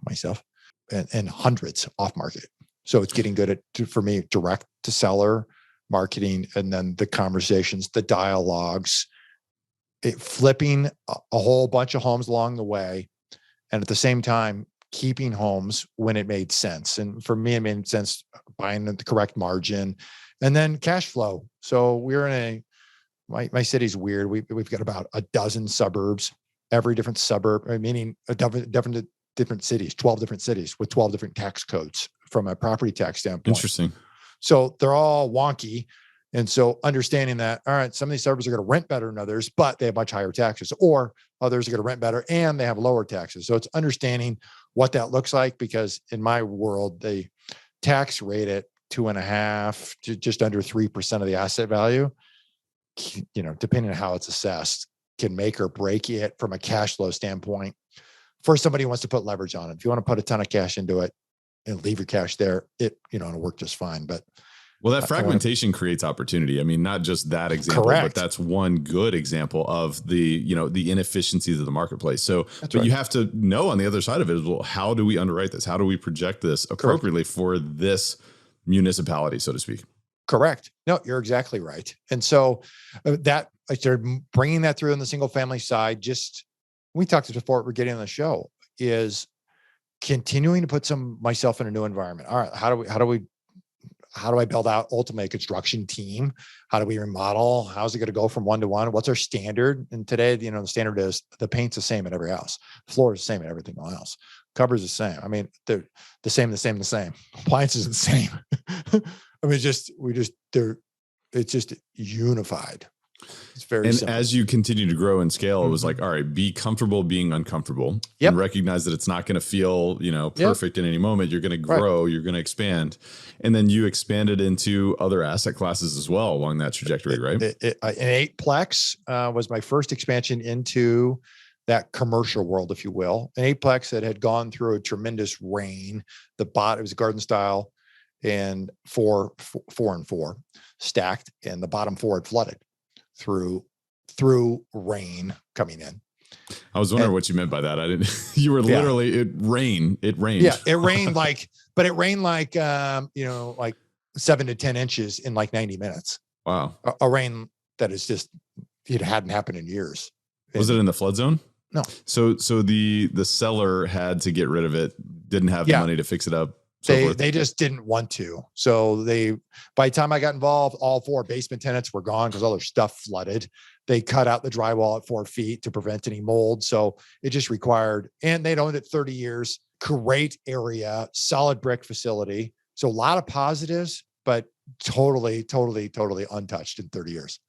myself, and hundreds off market. So it's getting good for me, direct to seller marketing, and then the conversations, the dialogues, flipping a whole bunch of homes along the way. And at the same time, keeping homes when it made sense. And for me, it made sense buying at the correct margin, and then cash flow. So we're in my city's weird. We've got about a dozen suburbs, every different suburb, meaning different cities, 12 different cities with 12 different tax codes from a property tax standpoint. Interesting. So they're all wonky. And so understanding that, all right, some of these suburbs are going to rent better than others, but they have much higher taxes, or others are going to rent better and they have lower taxes. So it's understanding what that looks like, because in my world, they tax rate at 2.5 to just under 3% of the asset value, depending on how it's assessed, can make or break it from a cash flow standpoint for somebody who wants to put leverage on it. If you want to put a ton of cash into it and leave your cash there, it'll work just fine. But well, that fragmentation creates opportunity. I mean, not just that example, correct, but that's one good example of the inefficiencies of the marketplace. So, but you have to know on the other side of it is, well, how do we underwrite this? How do we project this appropriately for this municipality, so to speak? Correct. No, you're exactly right. And so that I started bringing that through on the single family side. Just, we talked before we're getting on the show, is continuing to put myself in a new environment. All right, how do I build out ultimately a construction team? How do we remodel? How's it going to go from 1 to 1? What's our standard? And today, the standard is the paint's the same at every house. Floor is the same at everything else. Covers the same. I mean, they're the same. Appliances are the same. I mean, it's just unified. It's very simple. As you continue to grow and scale, it was like, all right, be comfortable being uncomfortable, and recognize that it's not going to feel, perfect in any moment. You're going to grow, you're going to expand. And then you expanded into other asset classes as well along that trajectory, right? An 8-plex was my first expansion into that commercial world, if you will. An 8-plex that had gone through a tremendous rain. It was a garden style and 4 and 4 stacked, and the bottom 4 had flooded through rain coming in. I was wondering what you meant by that. I didn't. You were literally it rained. Yeah, it rained like 7 to 10 inches in like 90 minutes. Wow, a rain that is just, it hadn't happened in years. Was it in the flood zone? No. So the seller had to get rid of it. Didn't have the money to fix it up. They just didn't want to. So by the time I got involved, all 4 basement tenants were gone because all their stuff flooded. They cut out the drywall at 4 feet to prevent any mold. So it just required, and they'd owned it 30 years, great area, solid brick facility. So a lot of positives, but totally untouched in 30 years.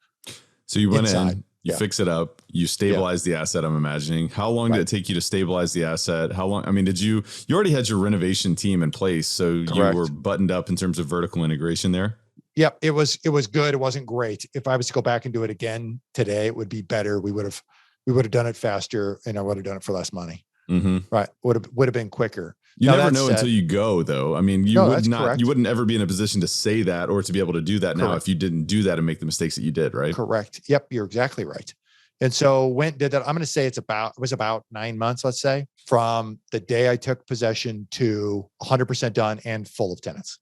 So you went in, you fix it up, you stabilize the asset, I'm imagining. How long did it take you to stabilize the asset? How long? I mean, you already had your renovation team in place, so correct, you were buttoned up in terms of vertical integration there? Yep. It was good. It wasn't great. If I was to go back and do it again today, it would be better. We would have done it faster, and I would have done it for less money. Mm-hmm. Right. Would have been quicker. You never know until you go, though. I mean, you wouldn't ever be in a position to say that or to be able to do that now if you didn't do that and make the mistakes that you did, right? Correct. Yep. You're exactly right. And so did that. I'm going to say it was about 9 months, let's say, from the day I took possession to 100% done and full of tenants.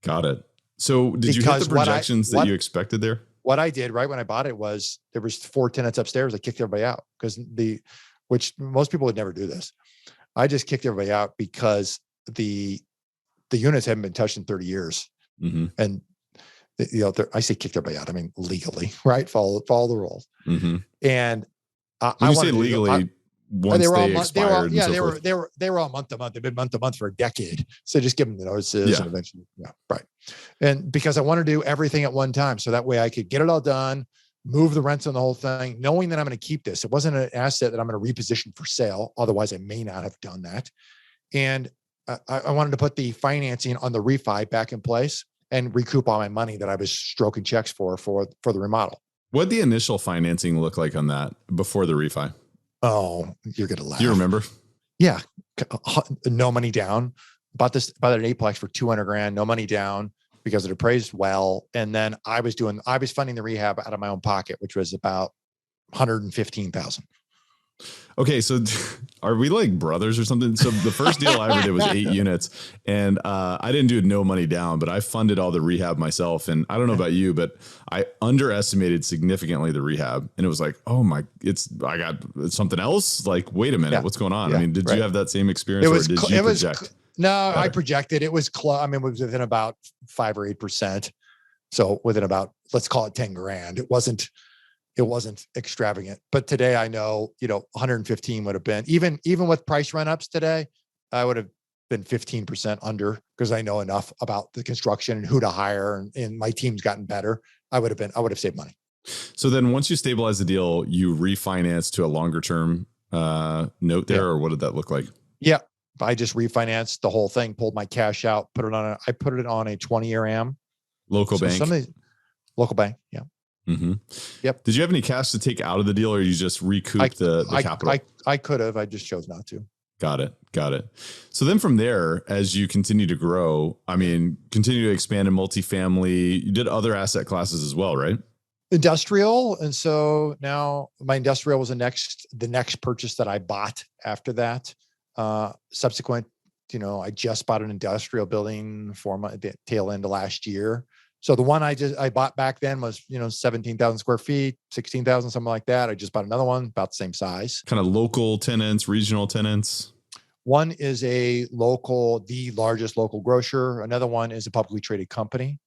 Got it. So did you hit the projections that you expected there? What I did right when I bought it was there was 4 tenants upstairs. I kicked everybody out which most people would never do this. I just kicked everybody out because the units haven't been touched in 30 years. Mm-hmm. And I say kicked everybody out. I mean, legally, right? Follow the rules. Mm-hmm. And I say legally, once they expired. They were all month to month. They've been month to month for a decade. So just give them the notices and eventually, right. And because I want to do everything at one time, so that way I could get it all done, move the rents on the whole thing, knowing that I'm going to keep this. It wasn't an asset that I'm going to reposition for sale. Otherwise, I may not have done that. And I wanted to put the financing on the refi back in place and recoup all my money that I was stroking checks for the remodel. What'd the initial financing look like on that before the refi? Oh, you're going to laugh. Do you remember? Yeah. No money down. Bought an eightplex for 200 grand, no money down because it appraised well. And then I was funding the rehab out of my own pocket, which was about 115,000. Okay. So are we like brothers or something? So the first deal I ever did was 8 units, and I didn't do no money down, but I funded all the rehab myself. And I don't know about you, but I underestimated significantly the rehab. And it was like, oh my, I got something else. Like, wait a minute, what's going on? Yeah. I mean, did you have that same experience, or did you project? No, I projected. It was close. I mean, it was within about 5 or 8%. So within about, let's call it 10 grand. It wasn't extravagant, but today I know, 115 would have been even with price run ups today, I would have been 15% under because I know enough about the construction and who to hire, and my team's gotten better. I would have saved money. So then once you stabilize the deal, you refinance to a longer term note there, or what did that look like? Yeah. I just refinanced the whole thing, pulled my cash out, I put it on a 20-year AM. Local bank. Local bank. Yeah. Mm-hmm. Yep. Did you have any cash to take out of the deal, or you just recoup the capital? I could have. I just chose not to. Got it. So then from there, as you continue to grow, continue to expand in multifamily, you did other asset classes as well, right? Industrial. And so now my industrial was the next purchase that I bought after that. Subsequent, I just bought an industrial building for the tail end of last year. So the one I bought back then was, 17,000 square feet, 16,000, something like that. I just bought another one about the same size. Kind of local tenants, regional tenants. One is the largest local grocer. Another one is a publicly traded company.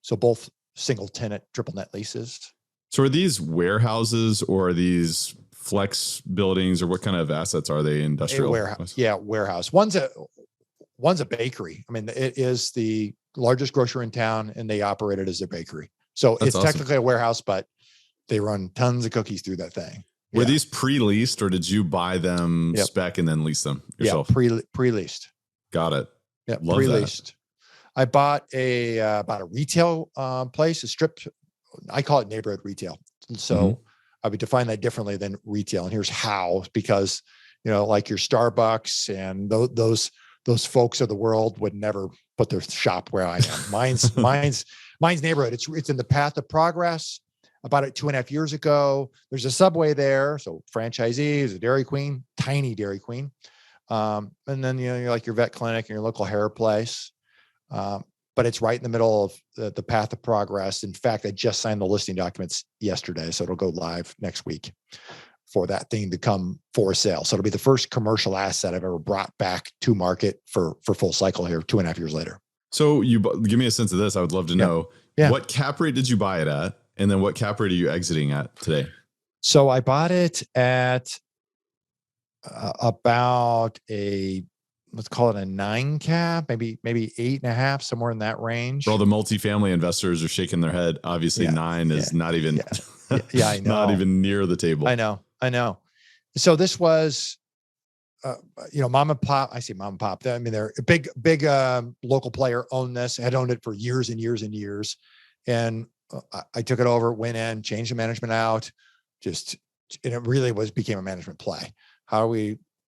So both single tenant, triple net leases. So are these warehouses or are these flex buildings, or what kind of assets are they? Industrial? Warehouse. One's a bakery. It is the largest grocer in town, and they operate it as a bakery. So it's awesome. Technically a warehouse, but they run tons of cookies through that thing. Were these pre-leased, or did you buy them spec and then lease them yourself? Yeah, pre-leased. Got it. Yeah, pre-leased. That. I bought a retail place, a strip. I call it neighborhood retail. So I would define that differently than retail. And here's how, because, like your Starbucks and those folks of the world would never put their shop where I am. Mine's neighborhood. It's in the path of progress. I bought it 2.5 years ago. There's a Subway there. So franchisees, a Dairy Queen, tiny Dairy Queen. And then, you're like your vet clinic and your local hair place. But it's right in the middle of the path of progress. In fact, I just signed the listing documents yesterday. So it'll go live next week for that thing to come for sale. So it'll be the first commercial asset I've ever brought back to market for full cycle here 2.5 years later. So you give me a sense of this. I would love to know what cap rate did you buy it at? And then what cap rate are you exiting at today? So I bought it at about let's call it a 9 cap, maybe 8.5, somewhere in that range. For all the multifamily investors are shaking their head. Obviously 9 is not even, I know. Not even near the table. I know. So this was, mom and pop. I say mom and pop. They're a big local player, owned this, had owned it for years and years and years. And I took it over, went in, changed the management out, and it really became a management play.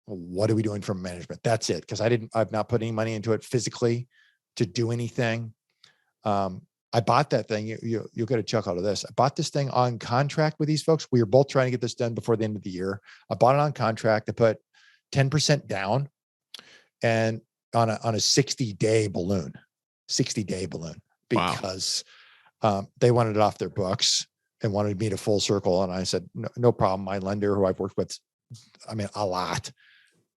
What are we doing from management? That's it. Cause I've not put any money into it physically to do anything. I bought that thing. You'll get a chuck out of this. I bought this thing on contract with these folks. We were both trying to get this done before the end of the year. I bought it on contract. I put 10% down and on a 60-day balloon, because they wanted it off their books and wanted me to full circle. And I said, no problem. My lender, who I've worked with, a lot,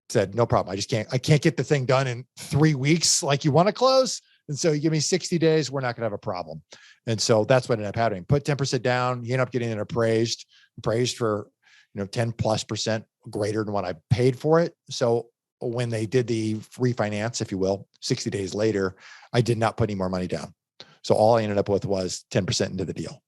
said, no problem. I can't get the thing done in 3 weeks like you want to close. And so you give me 60 days, we're not going to have a problem. And so that's what ended up happening. Put 10% down. You end up getting it appraised for, 10+% greater than what I paid for it. So when they did the refinance, if you will, 60 days later, I did not put any more money down. So all I ended up with was 10% into the deal.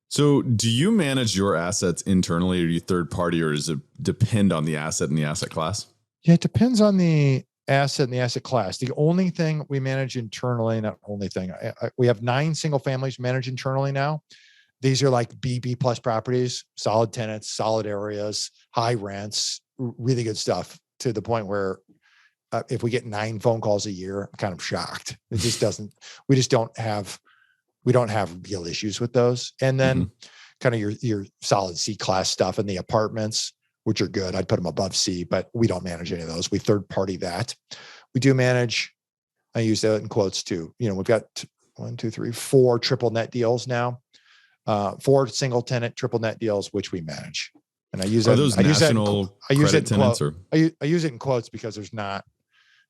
So do you manage your assets internally, or are you third party, or does it depend on the asset and the asset class? Yeah, it depends on the asset and the asset class. The only thing we manage internally, not only thing, we have 9 single families managed internally now. These are like B plus properties, solid tenants, solid areas, high rents, really good stuff, to the point where if we get 9 phone calls a year, I'm kind of shocked. It just doesn't, we don't have real issues with those. And then kind of your solid C class stuff in the apartments, which are good. I'd put them above C, but we don't manage any of those. We third party that. We do manage, I use that in quotes too. We've got 4 triple net deals now. 4 single tenant triple net deals, which we manage. And I use Are those national credit tenants, or I use it in quotes because there's not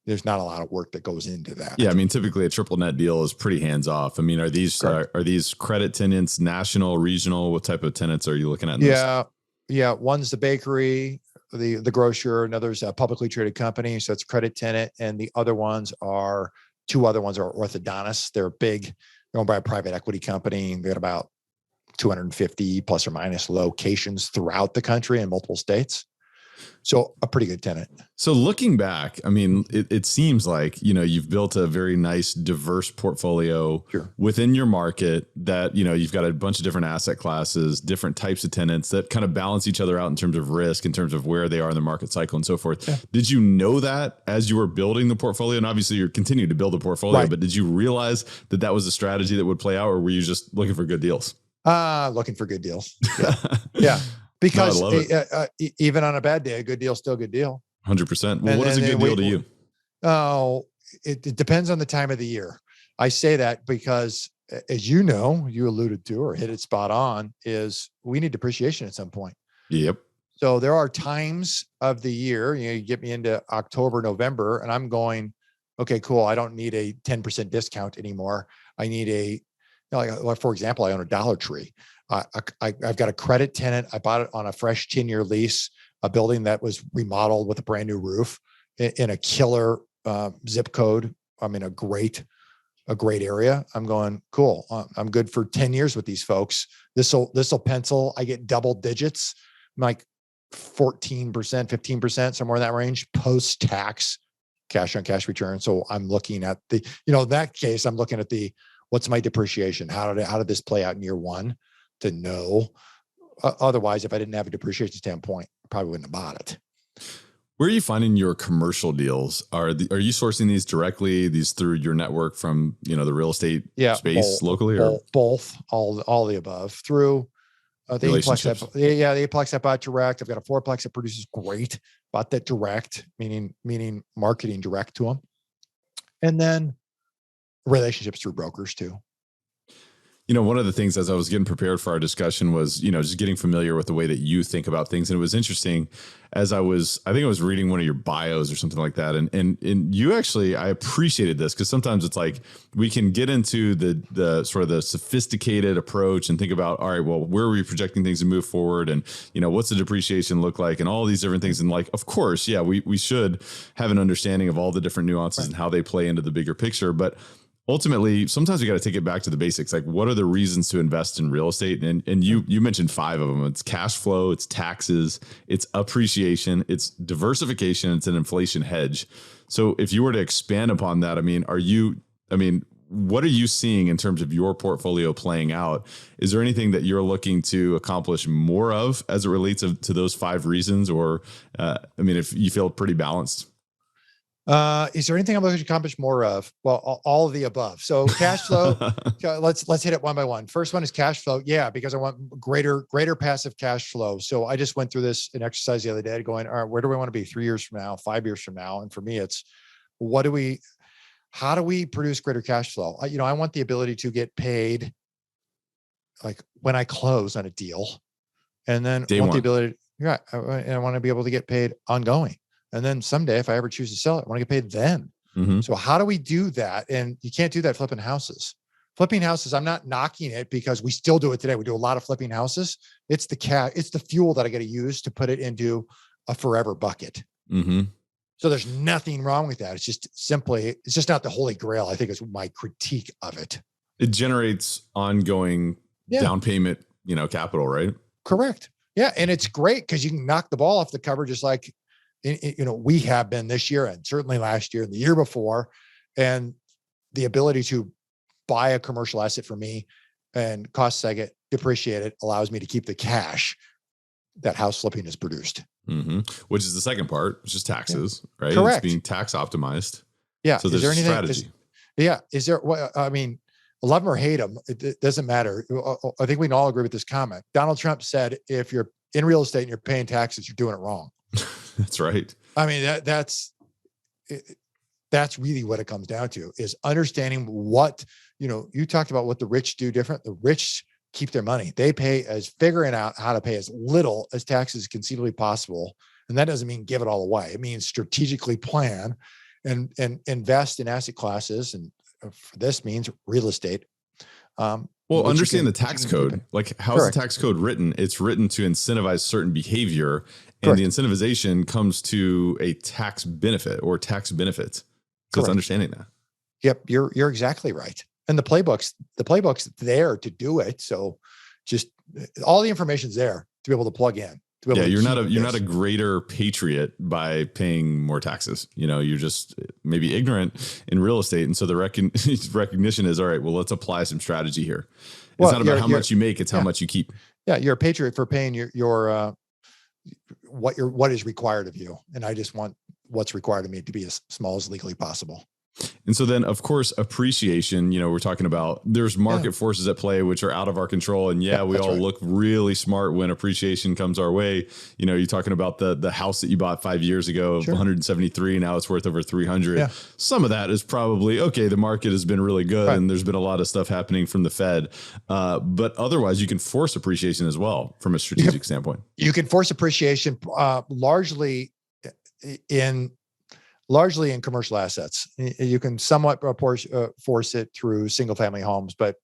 a lot of work that goes into that. Yeah, I mean, typically a triple net deal is pretty hands off. I mean, are these credit tenants national, regional? What type of tenants are you looking at? Yeah. One's the bakery, the grocer. Another's a publicly traded company, so it's credit tenant. And the other ones are 2 other ones are orthodontists. They're big. They're owned by a private equity company. They got about 250 plus or minus locations throughout the country in multiple states. So a pretty good tenant. So looking back, I mean, it seems like, you've built a very nice, diverse portfolio within your market that, you've got a bunch of different asset classes, different types of tenants that kind of balance each other out in terms of risk, in terms of where they are in the market cycle and so forth. Yeah. Did you know that as you were building the portfolio? And obviously you're continuing to build the portfolio, but did you realize that that was a strategy that would play out, or were you just looking for good deals? Looking for good deals. Yeah. Yeah. Because even on a bad day, a good deal is still a good deal. 100%. Well, what is a good deal to you? Oh, it depends on the time of the year. I say that because, as you alluded to or hit it spot on, is we need depreciation at some point. Yep. So there are times of the year, you get me into October, November, and I'm going, okay, cool. I don't need a 10% discount anymore. I need for example, I own a Dollar Tree. I've got a credit tenant. I bought it on a fresh 10-year lease, a building that was remodeled with a brand new roof in a killer zip code. I'm in a great area. I'm going, cool. I'm good for 10 years with these folks. This'll pencil. I get double digits, like 14%, 15%, somewhere in that range, post-tax cash on cash return. So I'm looking at in that case, I'm looking at what's my depreciation? How did this play out in year 1? To know. Otherwise, if I didn't have a depreciation standpoint, I probably wouldn't have bought it. Where are you finding your commercial deals? Are you sourcing these directly, these through your network from, the real estate space locally? Both, all the above, through the Aplex. The Aplex I bought direct. I've got a 4-plex that produces great. Bought that direct, meaning marketing direct to them. And then relationships through brokers too. One of the things as I was getting prepared for our discussion was, just getting familiar with the way that you think about things. And it was interesting as I think I was reading one of your bios or something like that. And you actually, I appreciated this because sometimes it's like we can get into the sort of the sophisticated approach and think about, all right, well, where are we projecting things to move forward? And, what's the depreciation look like and all these different things. And like, of course, yeah, we should have an understanding of all the different nuances and how they play into the bigger picture. But ultimately, sometimes we got to take it back to the basics. Like, what are the reasons to invest in real estate? And you mentioned 5 of them. It's cash flow, it's taxes, it's appreciation, it's diversification, it's an inflation hedge. So if you were to expand upon that, what are you seeing in terms of your portfolio playing out? Is there anything that you're looking to accomplish more of as it relates to those 5 reasons? Or, if you feel pretty balanced? Is there anything I'm looking to accomplish more of? Well, all of the above. So cash flow, let's hit it one by one. First one is cash flow. Yeah, because I want greater passive cash flow. So I just went through an exercise the other day going, all right, where do we want to be 3 years from now, 5 years from now? And for me, it's how do we produce greater cash flow? I want the ability to get paid like when I close on a deal, and then I want to be able to get paid ongoing. And then someday, if I ever choose to sell it, I want to get paid then. Mm-hmm. So how do we do that? And you can't do that flipping houses. Flipping houses, I'm not knocking it because we still do it today. We do a lot of flipping houses. It's the fuel that I got to use to put it into a forever bucket. Mm-hmm. So there's nothing wrong with that. It's just not the holy grail, I think, is my critique of it. It generates ongoing down payment, capital, right? Correct. Yeah. And it's great because you can knock the ball off the cover just like we have been this year and certainly last year and the year before. And the ability to buy a commercial asset for me and cost seg it depreciate it allows me to keep the cash that house flipping has produced. Which is the second part, which is taxes, right? Correct. It's being tax optimized. Yeah. So Is there's there a anything? strategy. Is there? I mean, love them or hate them, it doesn't matter. I think we can all agree with this comment. Donald Trump said, if you're in real estate and you're paying taxes, you're doing it wrong. That's right. I mean, that's really what it comes down to, is understanding what, you talked about what the rich do different. The rich keep their money. They figuring out how to pay as little as taxes conceivably possible. And that doesn't mean give it all away. It means strategically plan and invest in asset classes. And this means real estate. Well, understand the tax code. Like, how is the tax code written? It's written to incentivize certain behavior, and the incentivization comes to a tax benefit or tax benefits. So it's understanding that. Yep, you're exactly right. And the playbook's there to do it. So just all the information's there to be able to plug in. You're not a greater patriot by paying more taxes. You're just maybe ignorant in real estate. And so the recognition is, all right, well, let's apply some strategy here. It's not about how much you make, it's how much you keep. Yeah. You're a patriot for paying your what is required of you. And I just want what's required of me to be as small as legally possible. And so then, of course, appreciation, we're talking about, there's market forces at play, which are out of our control. And we all look really smart when appreciation comes our way. You're talking about the house that you bought 5 years ago of 173. Now it's worth over 300. Yeah. Some of that is probably, okay, the market has been really good and there's been a lot of stuff happening from the Fed. But otherwise you can force appreciation as well from a strategic standpoint. You can force appreciation largely in commercial assets. You can somewhat force it through single family homes, but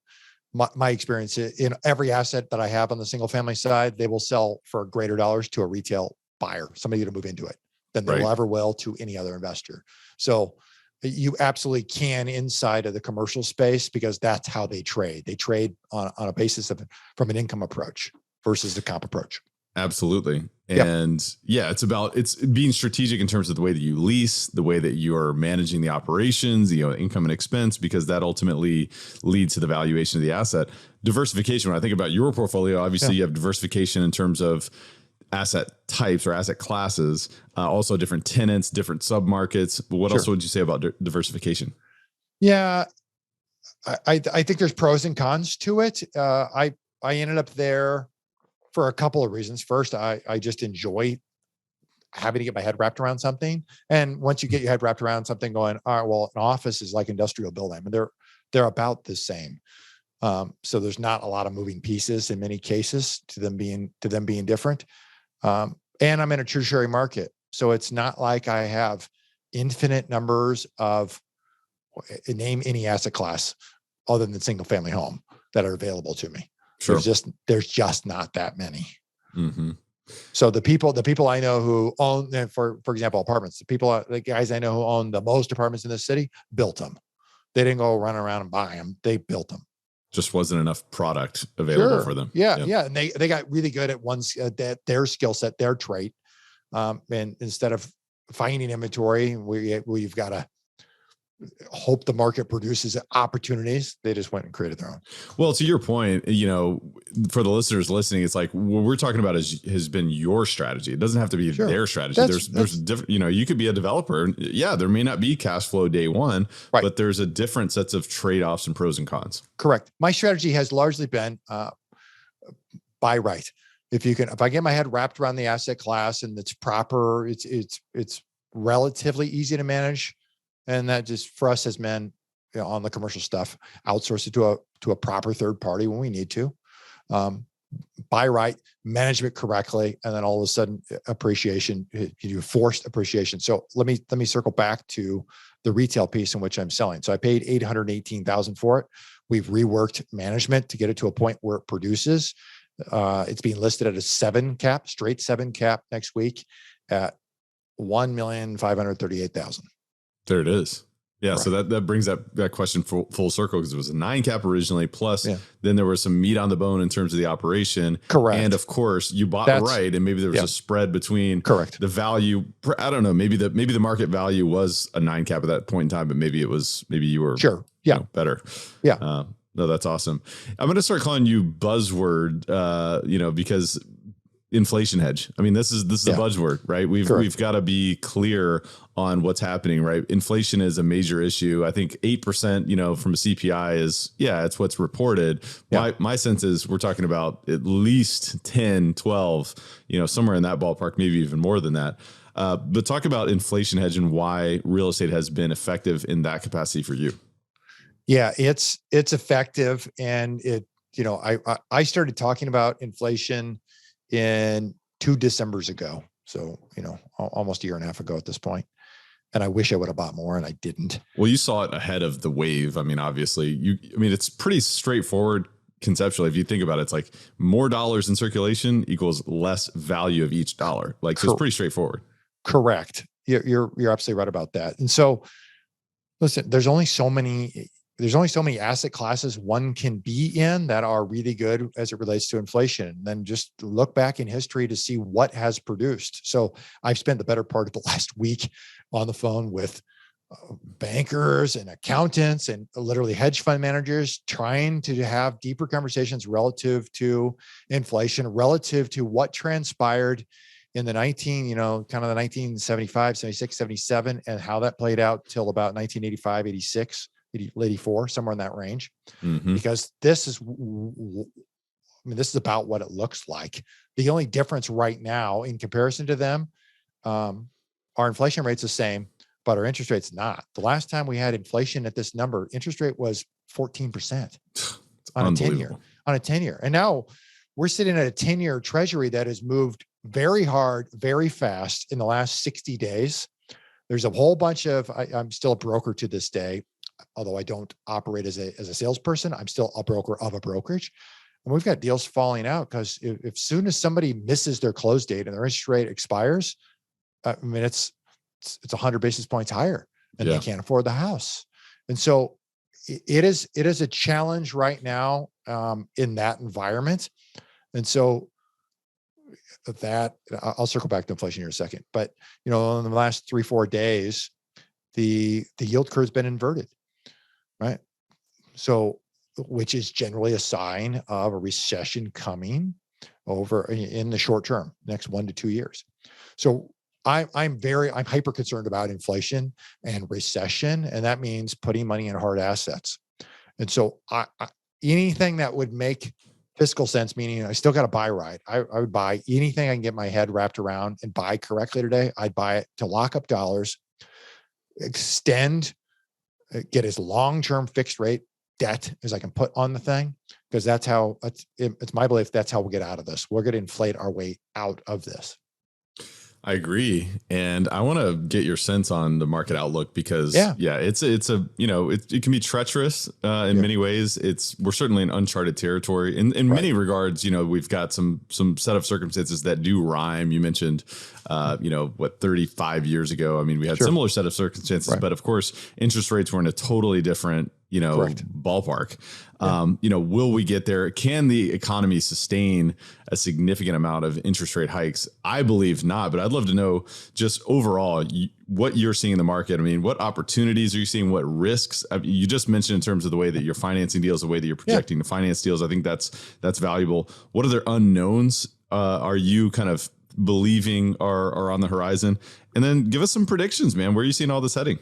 my experience in every asset that I have on the single family side, they will sell for greater dollars to a retail buyer, somebody to move into it, than they will ever will to any other investor. So you absolutely can inside of the commercial space, because that's how they trade. They trade on a basis from an income approach versus the comp approach. Absolutely. And it's being strategic in terms of the way that you lease, the way that you are managing the operations, income and expense, because that ultimately leads to the valuation of the asset. Diversification. When I think about your portfolio, obviously you have diversification in terms of asset types or asset classes, also different tenants, different submarkets. But what else would you say about diversification? Yeah, I think there's pros and cons to it. I ended up there for a couple of reasons. First, I just enjoy having to get my head wrapped around something. And once you get your head wrapped around something, going, all right, well, an office is like industrial building. I mean, they're about the same. So there's not a lot of moving pieces in many cases to them being different. And I'm in a tertiary market. So it's not like I have infinite numbers of, name any asset class other than single family home that are available to me. Sure. There's just not that many. Mm-hmm. So the people I know who own, for example, apartments, the guys I know who own the most apartments in the city built them. They didn't go run around and buy them. They built them. Just wasn't enough product available for them. Yeah. And they got really good at their skill set, their trait. And instead of finding inventory, we've got to hope the market produces opportunities. They just went and created their own. Well, to your point, for the listeners listening, it's like what we're talking about has been your strategy. It doesn't have to be their strategy. There's different, you could be a developer. Yeah, there may not be cash flow day one, but there's a different sets of trade-offs and pros and cons. Correct. My strategy has largely been buy right. If I get my head wrapped around the asset class and it's proper, it's relatively easy to manage. And that just for us as men, on the commercial stuff, outsource it to a proper third party when we need to, buy right, manage it correctly, and then all of a sudden appreciation, you do forced appreciation. So let me circle back to the retail piece in which I'm selling. So I paid $818,000 for it. We've reworked management to get it to a point where it produces. It's being listed at a straight 7 cap next week at $1,538,000. There it is. Yeah. Right. So that brings that question full circle, because it was a 9 cap originally. Plus then there was some meat on the bone in terms of the operation. Correct. And of course you bought right. And maybe there was a spread between the value. I don't know. Maybe the market value was a 9 cap at that point in time, but maybe you were better. Yeah. No, that's awesome. I'm going to start calling you buzzword, because inflation hedge. I mean, this is a buzzword, right? We've got to be clear on what's happening, right? Inflation is a major issue. I think 8%, from a CPI is, it's what's reported. Yeah. My sense is we're talking about at least 10, 12, somewhere in that ballpark, maybe even more than that. But talk about inflation hedge and why real estate has been effective in that capacity for you. Yeah, it's effective. And I started talking about inflation in 2 Decembers ago. So, almost a year and a half ago at this point. And I wish I would have bought more, and I didn't. Well, you saw it ahead of the wave. I mean, obviously it's pretty straightforward conceptually. If you think about it, it's like more dollars in circulation equals less value of each dollar. Like, so it's pretty straightforward. Correct. You're absolutely right about that. And so, listen, there's only so many asset classes one can be in that are really good as it relates to inflation. And then just look back in history to see what has produced. So I've spent the better part of the last week on the phone with bankers and accountants and literally hedge fund managers, trying to have deeper conversations relative to inflation, relative to what transpired in the 1975, 76, 77, and how that played out till about 1985, 86. 84, somewhere in that range, because this is about what it looks like. The only difference right now in comparison to them, our inflation rate's the same, but our interest rate's not. The last time we had inflation at this number, interest rate was 14% on a 10-year. And now we're sitting at a 10-year treasury that has moved very hard, very fast in the last 60 days. There's a whole bunch of, I'm still a broker to this day, although I don't operate as a salesperson. I'm still a broker of a brokerage. And we've got deals falling out because if soon as somebody misses their close date and their interest rate expires, it's 100 basis points higher and they can't afford the house. And so it is a challenge right now in that environment. And so that, I'll circle back to inflation here in a second, but in the last 3-4 days, the yield curve has been inverted. Right. So, which is generally a sign of a recession coming over in the short term, next 1 to 2 years. So I'm hyper concerned about inflation and recession. And that means putting money in hard assets. And so anything that would make fiscal sense, meaning I still got to buy right. I would buy anything I can get my head wrapped around and buy correctly today. I'd buy it to lock up dollars, get as long-term fixed rate debt as I can put on the thing, because it's my belief that's how we'll get out of this. We're going to inflate our way out of this. I agree. And I want to get your sense on the market outlook because it can be treacherous in many ways. We're certainly in uncharted territory in many regards. We've got some set of circumstances that do rhyme. You mentioned, 35 years ago, we had similar set of circumstances, but of course interest rates were in a totally different, ballpark. Will we get there? Can the economy sustain a significant amount of interest rate hikes? I believe not, but I'd love to know just overall what you're seeing in the market. What opportunities are you seeing? What risks? You just mentioned in terms of the way that you're financing deals, the way that you're projecting to finance deals. I think that's valuable. What other unknowns are you kind of believing are on the horizon? And then give us some predictions, man. Where are you seeing all this heading?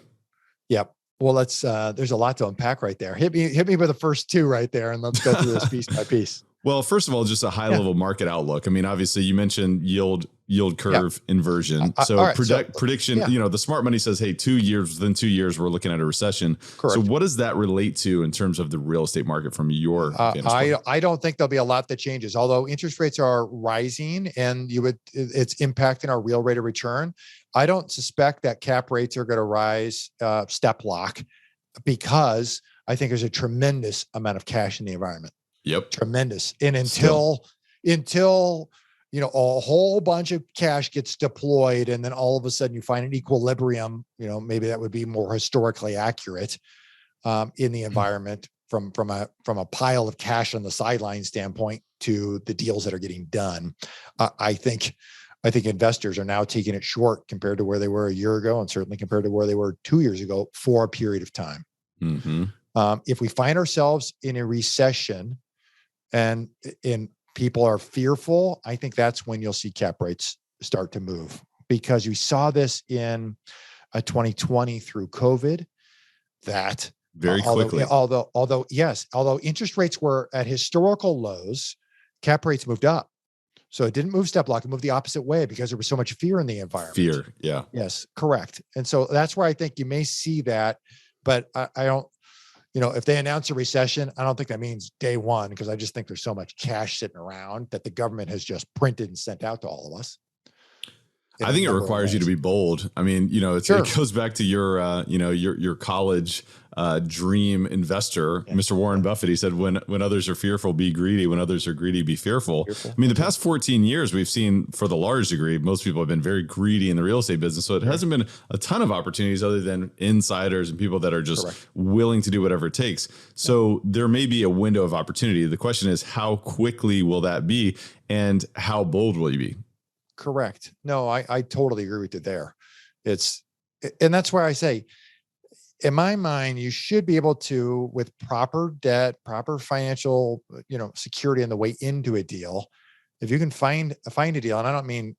Yep. Well, there's a lot to unpack right there. Hit me with the first 2 right there, and let's go through this piece by piece. Well, first of all, just a high level market outlook. Obviously you mentioned yield curve inversion. Prediction, the smart money says, hey, within 2 years, we're looking at a recession. Correct. So what does that relate to in terms of the real estate market from your vantage point? I don't think there'll be a lot that changes, although interest rates are rising and it's impacting our real rate of return. I don't suspect that cap rates are going to rise step lock, because I think there's a tremendous amount of cash in the environment. Yep. Tremendous. And until a whole bunch of cash gets deployed and then all of a sudden you find an equilibrium, maybe that would be more historically accurate in the environment from a pile of cash on the sideline standpoint to the deals that are getting done. I think investors are now taking it short compared to where they were a year ago, and certainly compared to where they were 2 years ago for a period of time. Mm-hmm. If we find ourselves in a recession and people are fearful, I think that's when you'll see cap rates start to move, because you saw this in 2020 through COVID, that very quickly. Although interest rates were at historical lows, cap rates moved up. So it didn't move step lock, it moved the opposite way because there was so much fear in the environment. Fear, yeah. Yes, correct. And so that's where I think you may see that, but I don't, if they announce a recession, I don't think that means day one, because I just think there's so much cash sitting around that the government has just printed and sent out to all of us. I think it requires you to be bold. I mean, it goes back to your college dream investor, Mr. Warren Buffett. He said, when others are fearful, be greedy. When others are greedy, be fearful. I mean, the past 14 years, we've seen, for the large degree, most people have been very greedy in the real estate business. So it hasn't been a ton of opportunities other than insiders and people that are just willing to do whatever it takes. So there may be a window of opportunity. The question is, how quickly will that be, and how bold will you be? Correct. No, I totally agree with you there. And that's why I say, in my mind, you should be able to, with proper debt, proper financial, security on the way into a deal, if you can find a deal, and I don't mean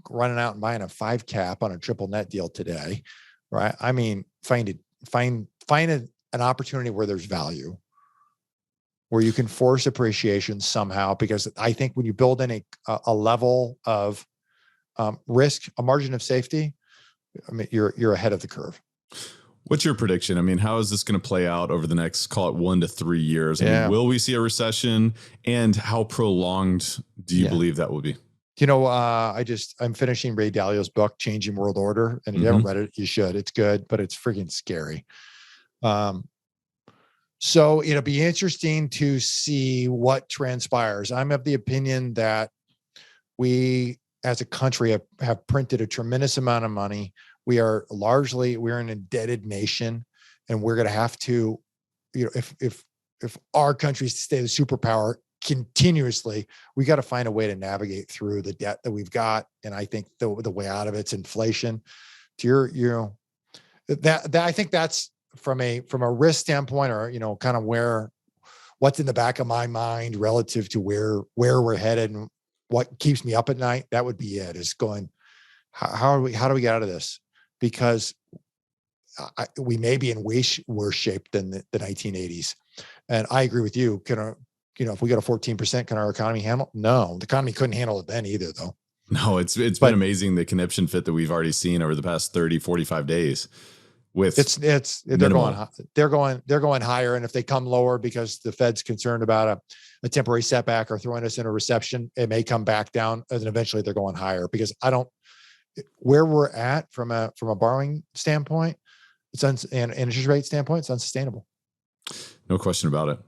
running out and buying a 5 cap on a triple net deal today, right? I mean, find an opportunity where there's value, where you can force appreciation somehow, because I think when you build in a level of risk, a margin of safety, I mean, you're ahead of the curve. What's your prediction? I mean, how is this going to play out over the next, call it 1 to 3 years? I mean, will we see a recession, and how prolonged do you believe that will be? I'm finishing Ray Dalio's book, Changing World Order. And if you haven't read it, you should. It's good, but it's freaking scary. So it'll be interesting to see what transpires. I'm of the opinion that we, as a country, have printed a tremendous amount of money. We're an indebted nation, and we're going to have to, if our country's to stay the superpower continuously, we got to find a way to navigate through the debt that we've got. And I think the way out of it's inflation. To that I think that's from a risk standpoint, or kind of what's in the back of my mind relative to where we're headed and what keeps me up at night. That would be it. Is going, how do we get out of this? Because we may be in worse shape than the 1980s. And I agree with you. If we got a 14%, can our economy handle? No, the economy couldn't handle it then either, though. No, it's been amazing, the conniption fit that we've already seen over the past 30, 45 days. With they're going higher. And if they come lower because the Fed's concerned about a temporary setback or throwing us in a recession, it may come back down, and then eventually they're going higher, because where we're at from a borrowing standpoint, and interest rate standpoint, it's unsustainable. No question about it.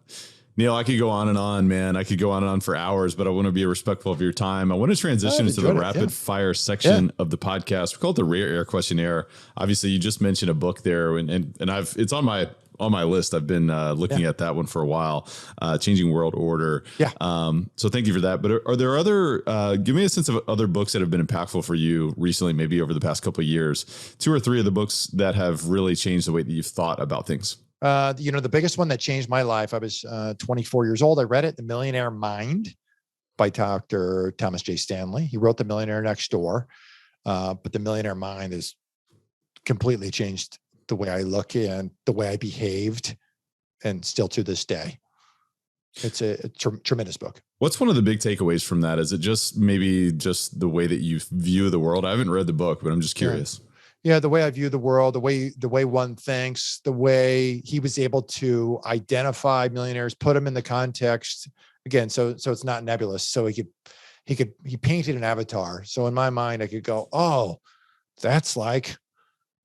Neil, I could go on and on, man. I could go on and on for hours, but I want to be respectful of your time. I want to transition into the rapid fire section of the podcast. We call it the Rare Air Questionnaire. Obviously, you just mentioned a book there, and it's on my list. I've been looking at that one for a while. Changing World Order. Yeah. So thank you for that. But are there other? Give me a sense of other books that have been impactful for you recently, maybe over the past couple of years. 2 or 3 of the books that have really changed the way that you've thought about things. The biggest one that changed my life, I was 24 years old. I read it, The Millionaire Mind by Dr. Thomas J. Stanley. He wrote The Millionaire Next Door. But The Millionaire Mind has completely changed the way I look and the way I behaved, and still to this day. It's a tremendous book. What's one of the big takeaways from that? Is it just maybe just the way that you view the world? I haven't read the book, but I'm just curious. Yeah, the way I view the world, the way one thinks, the way he was able to identify millionaires, put them in the context again. So it's not nebulous. So he painted an avatar. So in my mind, I could go, oh, that's like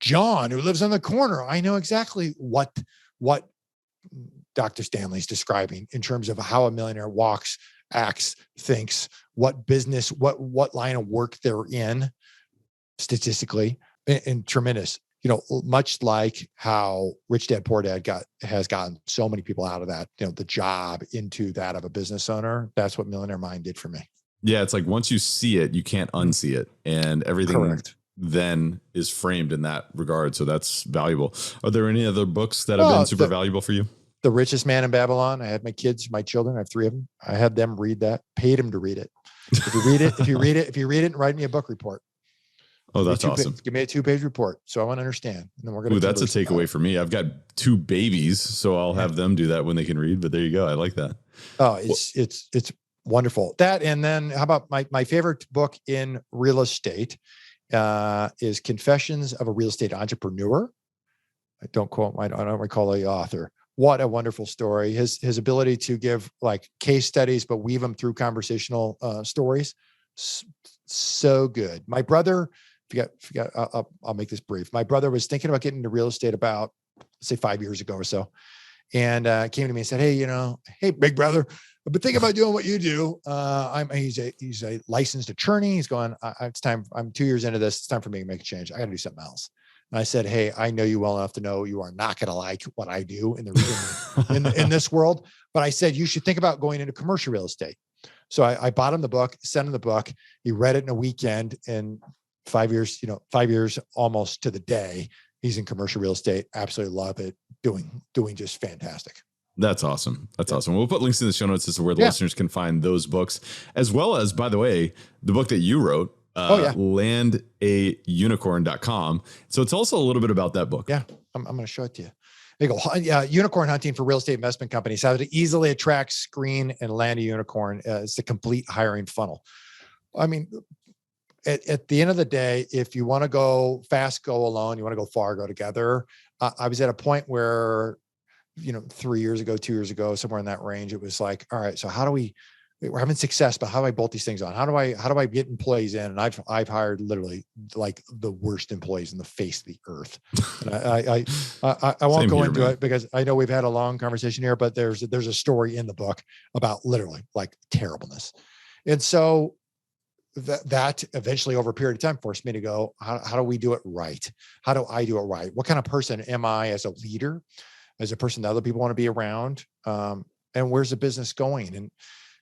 John who lives on the corner. I know exactly what Dr. Stanley's describing in terms of how a millionaire walks, acts, thinks, what business, what line of work they're in statistically. And tremendous, much like how Rich Dad Poor Dad has gotten so many people out of that, the job into that of a business owner. That's what Millionaire Mind did for me. Yeah. It's like, once you see it, you can't unsee it, and everything then is framed in that regard. So that's valuable. Are there any other books that have been super valuable for you? The Richest Man in Babylon. I had my kids, my children, I have 3 of them. I had them read that, paid them to read it. If you read it, and write me a book report. Oh, that's awesome. Give me a 2-page report. So I want to understand. And then we're going to. That's a takeaway for me. I've got 2 babies, so I'll have them do that when they can read, but there you go. I like that. Oh, it's wonderful. That, and then how about my favorite book in real estate is Confessions of a Real Estate Entrepreneur. I don't recall the author. What a wonderful story. His ability to give like case studies, but weave them through conversational stories. So good. My brother, I'll make this brief. My brother was thinking about getting into real estate about, let's say 5 years ago or so. And came to me and said, hey, big brother, I've been thinking about doing what you do. He's a licensed attorney. He's going, it's time. I'm 2 years into this. It's time for me to make a change. I got to do something else. And I said, hey, I know you well enough to know you are not going to like what I do in this world. But I said, you should think about going into commercial real estate. So I bought him the book, sent him the book. He read it in a weekend, and 5 years, 5 years almost to the day, he's in commercial real estate. Absolutely love it. Doing just fantastic. That's awesome. That's awesome. We'll put links in the show notes as to where the listeners can find those books, as well as, by the way, the book that you wrote, landaunicorn.com. So tell us a little bit about that book. Yeah, I'm going to show it to you. There you go. Unicorn hunting for real estate investment companies. How to easily attract, screen, and land a unicorn. It's the complete hiring funnel. I mean, at the end of the day, if you want to go fast, go alone. You want to go far, go together. I was at a point where, 3 years ago, 2 years ago, somewhere in that range, it was like, all right, so how do we're having success, but how do I bolt these things on? How do I get employees in? And I've hired literally like the worst employees in the face of the earth. And I won't go into it because I know we've had a long conversation here, but there's a story in the book about literally like terribleness. And so that eventually over a period of time forced me to go, how do we do it right? How do I do it right? What kind of person am I as a leader, as a person that other people want to be around? And where's the business going? And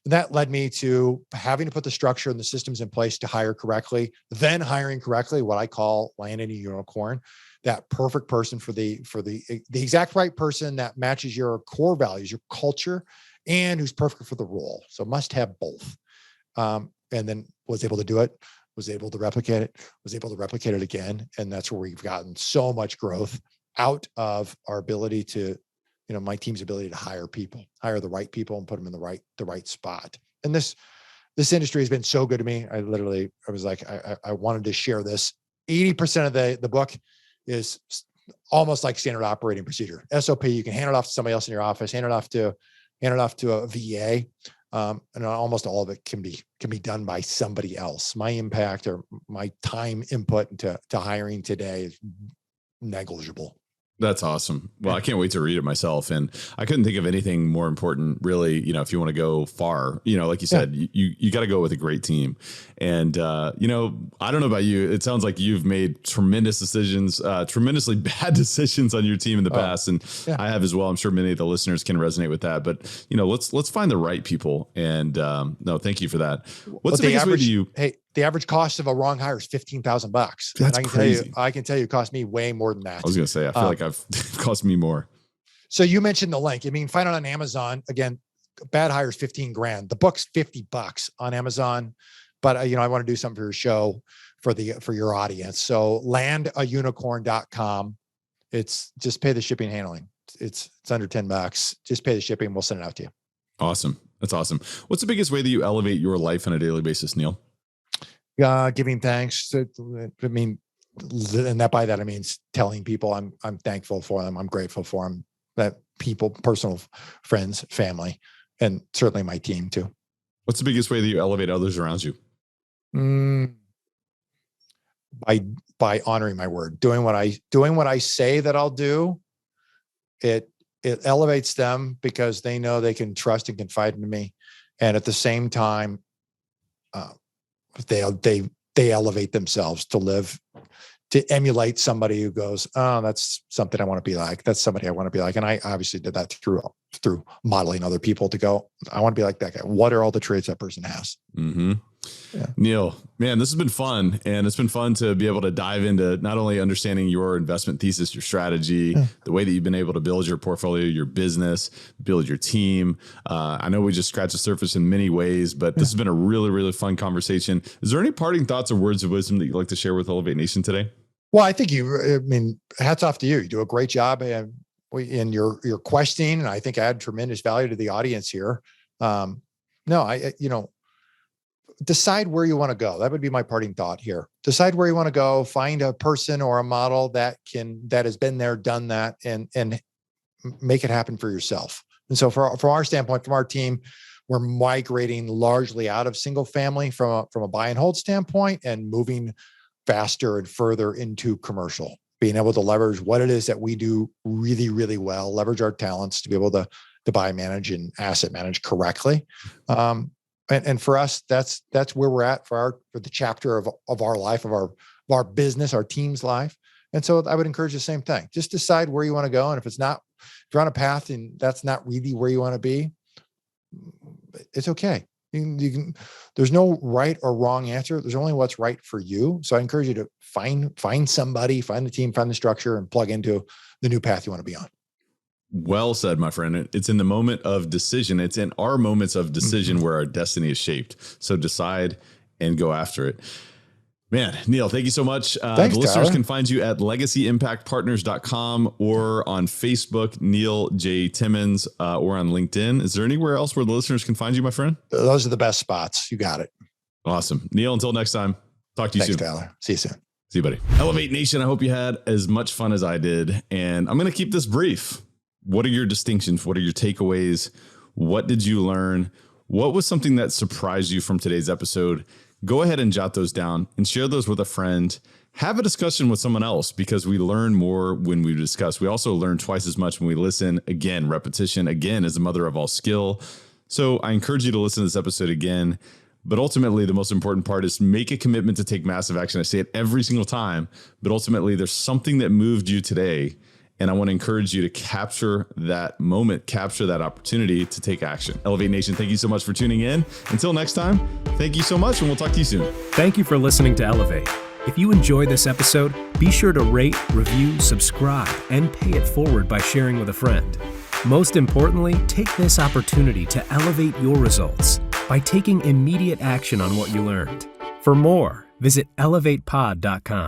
that led me to having to put the structure and the systems in place to hire correctly, then hiring correctly, what I call landing a unicorn, that perfect person for the exact right person that matches your core values, your culture, and who's perfect for the role. So must have both. And then was able to do it, was able to replicate it again. And that's where we've gotten so much growth out of our ability to, my team's ability to hire the right people and put them in the right spot. And this industry has been so good to me. I was like, I wanted to share this. 80% of the book is almost like standard operating procedure. SOP, you can hand it off to somebody else in your office, hand it off to a VA. And almost all of it can be done by somebody else. My impact or my time input into hiring today is negligible. That's awesome. Well, I can't wait to read it myself. And I couldn't think of anything more important, really, if you want to go far, like you said, you got to go with a great team. And, I don't know about you. It sounds like you've made tremendous decisions, tremendously bad decisions on your team in the past. And I have as well. I'm sure many of the listeners can resonate with that, but let's find the right people. And, no, thank you for that. What's the biggest way to you? Hey, the average cost of a wrong hire is $15,000. That's crazy. I can tell you it cost me way more than that. I was going to say, I feel like it cost me more. So you mentioned the link. Find it on Amazon. Again, bad hires, $15,000. The book's $50 on Amazon, but I want to do something for your show for your audience. So landaunicorn.com. It's just pay the shipping and handling. It's under $10. Just pay the shipping. We'll send it out to you. Awesome. That's awesome. What's the biggest way that you elevate your life on a daily basis, Neil? Giving thanks. And by that I mean telling people I'm thankful for them. I'm grateful for them. That people, personal friends, family, and certainly my team too. What's the biggest way that you elevate others around you? By honoring my word, doing what I say that I'll do. It elevates them because they know they can trust and confide in me, and at the same time, they elevate themselves to emulate somebody who goes, oh, that's something I want to be like. That's somebody I want to be like. And I obviously did that through through modeling other people to go, I want to be like that guy. What are all the traits that person has? Mm-hmm. Yeah. Neil, man, this has been fun. And it's been fun to be able to dive into not only understanding your investment thesis, your strategy, the way that you've been able to build your portfolio, your business, build your team. I know we just scratched the surface in many ways, but this has been a really, really fun conversation. Is there any parting thoughts or words of wisdom that you'd like to share with Elevate Nation today? Well, I think hats off to you. You do a great job in your questioning. And I think I add tremendous value to the audience here. Decide where you want to go. That would be my parting thought here. Decide where you want to go, find a person or a model that has been there, done that, and make it happen for yourself. And so from our standpoint, from our team, we're migrating largely out of single family from a buy and hold standpoint and moving faster and further into commercial, being able to leverage what it is that we do really, really well, leverage our talents to be able to buy, manage, and asset manage correctly. And for us, that's where we're at for the chapter of our life, of our business, our team's life. And so I would encourage the same thing. Just decide where you want to go. And if you're on a path and that's not really where you want to be, it's okay. There's no right or wrong answer. There's only what's right for you. So I encourage you to find somebody, find the team, find the structure, and plug into the new path you want to be on. Well said, my friend. It's in the moment of decision. It's in our moments of decision where our destiny is shaped. So decide and go after it. Man, Neil, thank you so much. Thanks, the listeners Tyler. can find you at legacyimpactpartners.com or on Facebook, Neil J. Timmins, or on LinkedIn. Is there anywhere else where the listeners can find you, my friend? Those are the best spots. You got it. Awesome. Neil, until next time, talk to you soon. Thanks, Tyler. See you soon. See you, buddy. Elevate Nation, I hope you had as much fun as I did. And I'm going to keep this brief. What are your distinctions? What are your takeaways? What did you learn? What was something that surprised you from today's episode? Go ahead and jot those down and share those with a friend. Have a discussion with someone else because we learn more when we discuss. We also learn twice as much when we listen. Again, repetition, again, is the mother of all skill. So I encourage you to listen to this episode again. But ultimately, the most important part is make a commitment to take massive action. I say it every single time, but ultimately, there's something that moved you today. And I want to encourage you to capture that moment, capture that opportunity to take action. Elevate Nation, thank you so much for tuning in. Until next time, thank you so much, and we'll talk to you soon. Thank you for listening to Elevate. If you enjoyed this episode, be sure to rate, review, subscribe, and pay it forward by sharing with a friend. Most importantly, take this opportunity to elevate your results by taking immediate action on what you learned. For more, visit elevatepod.com.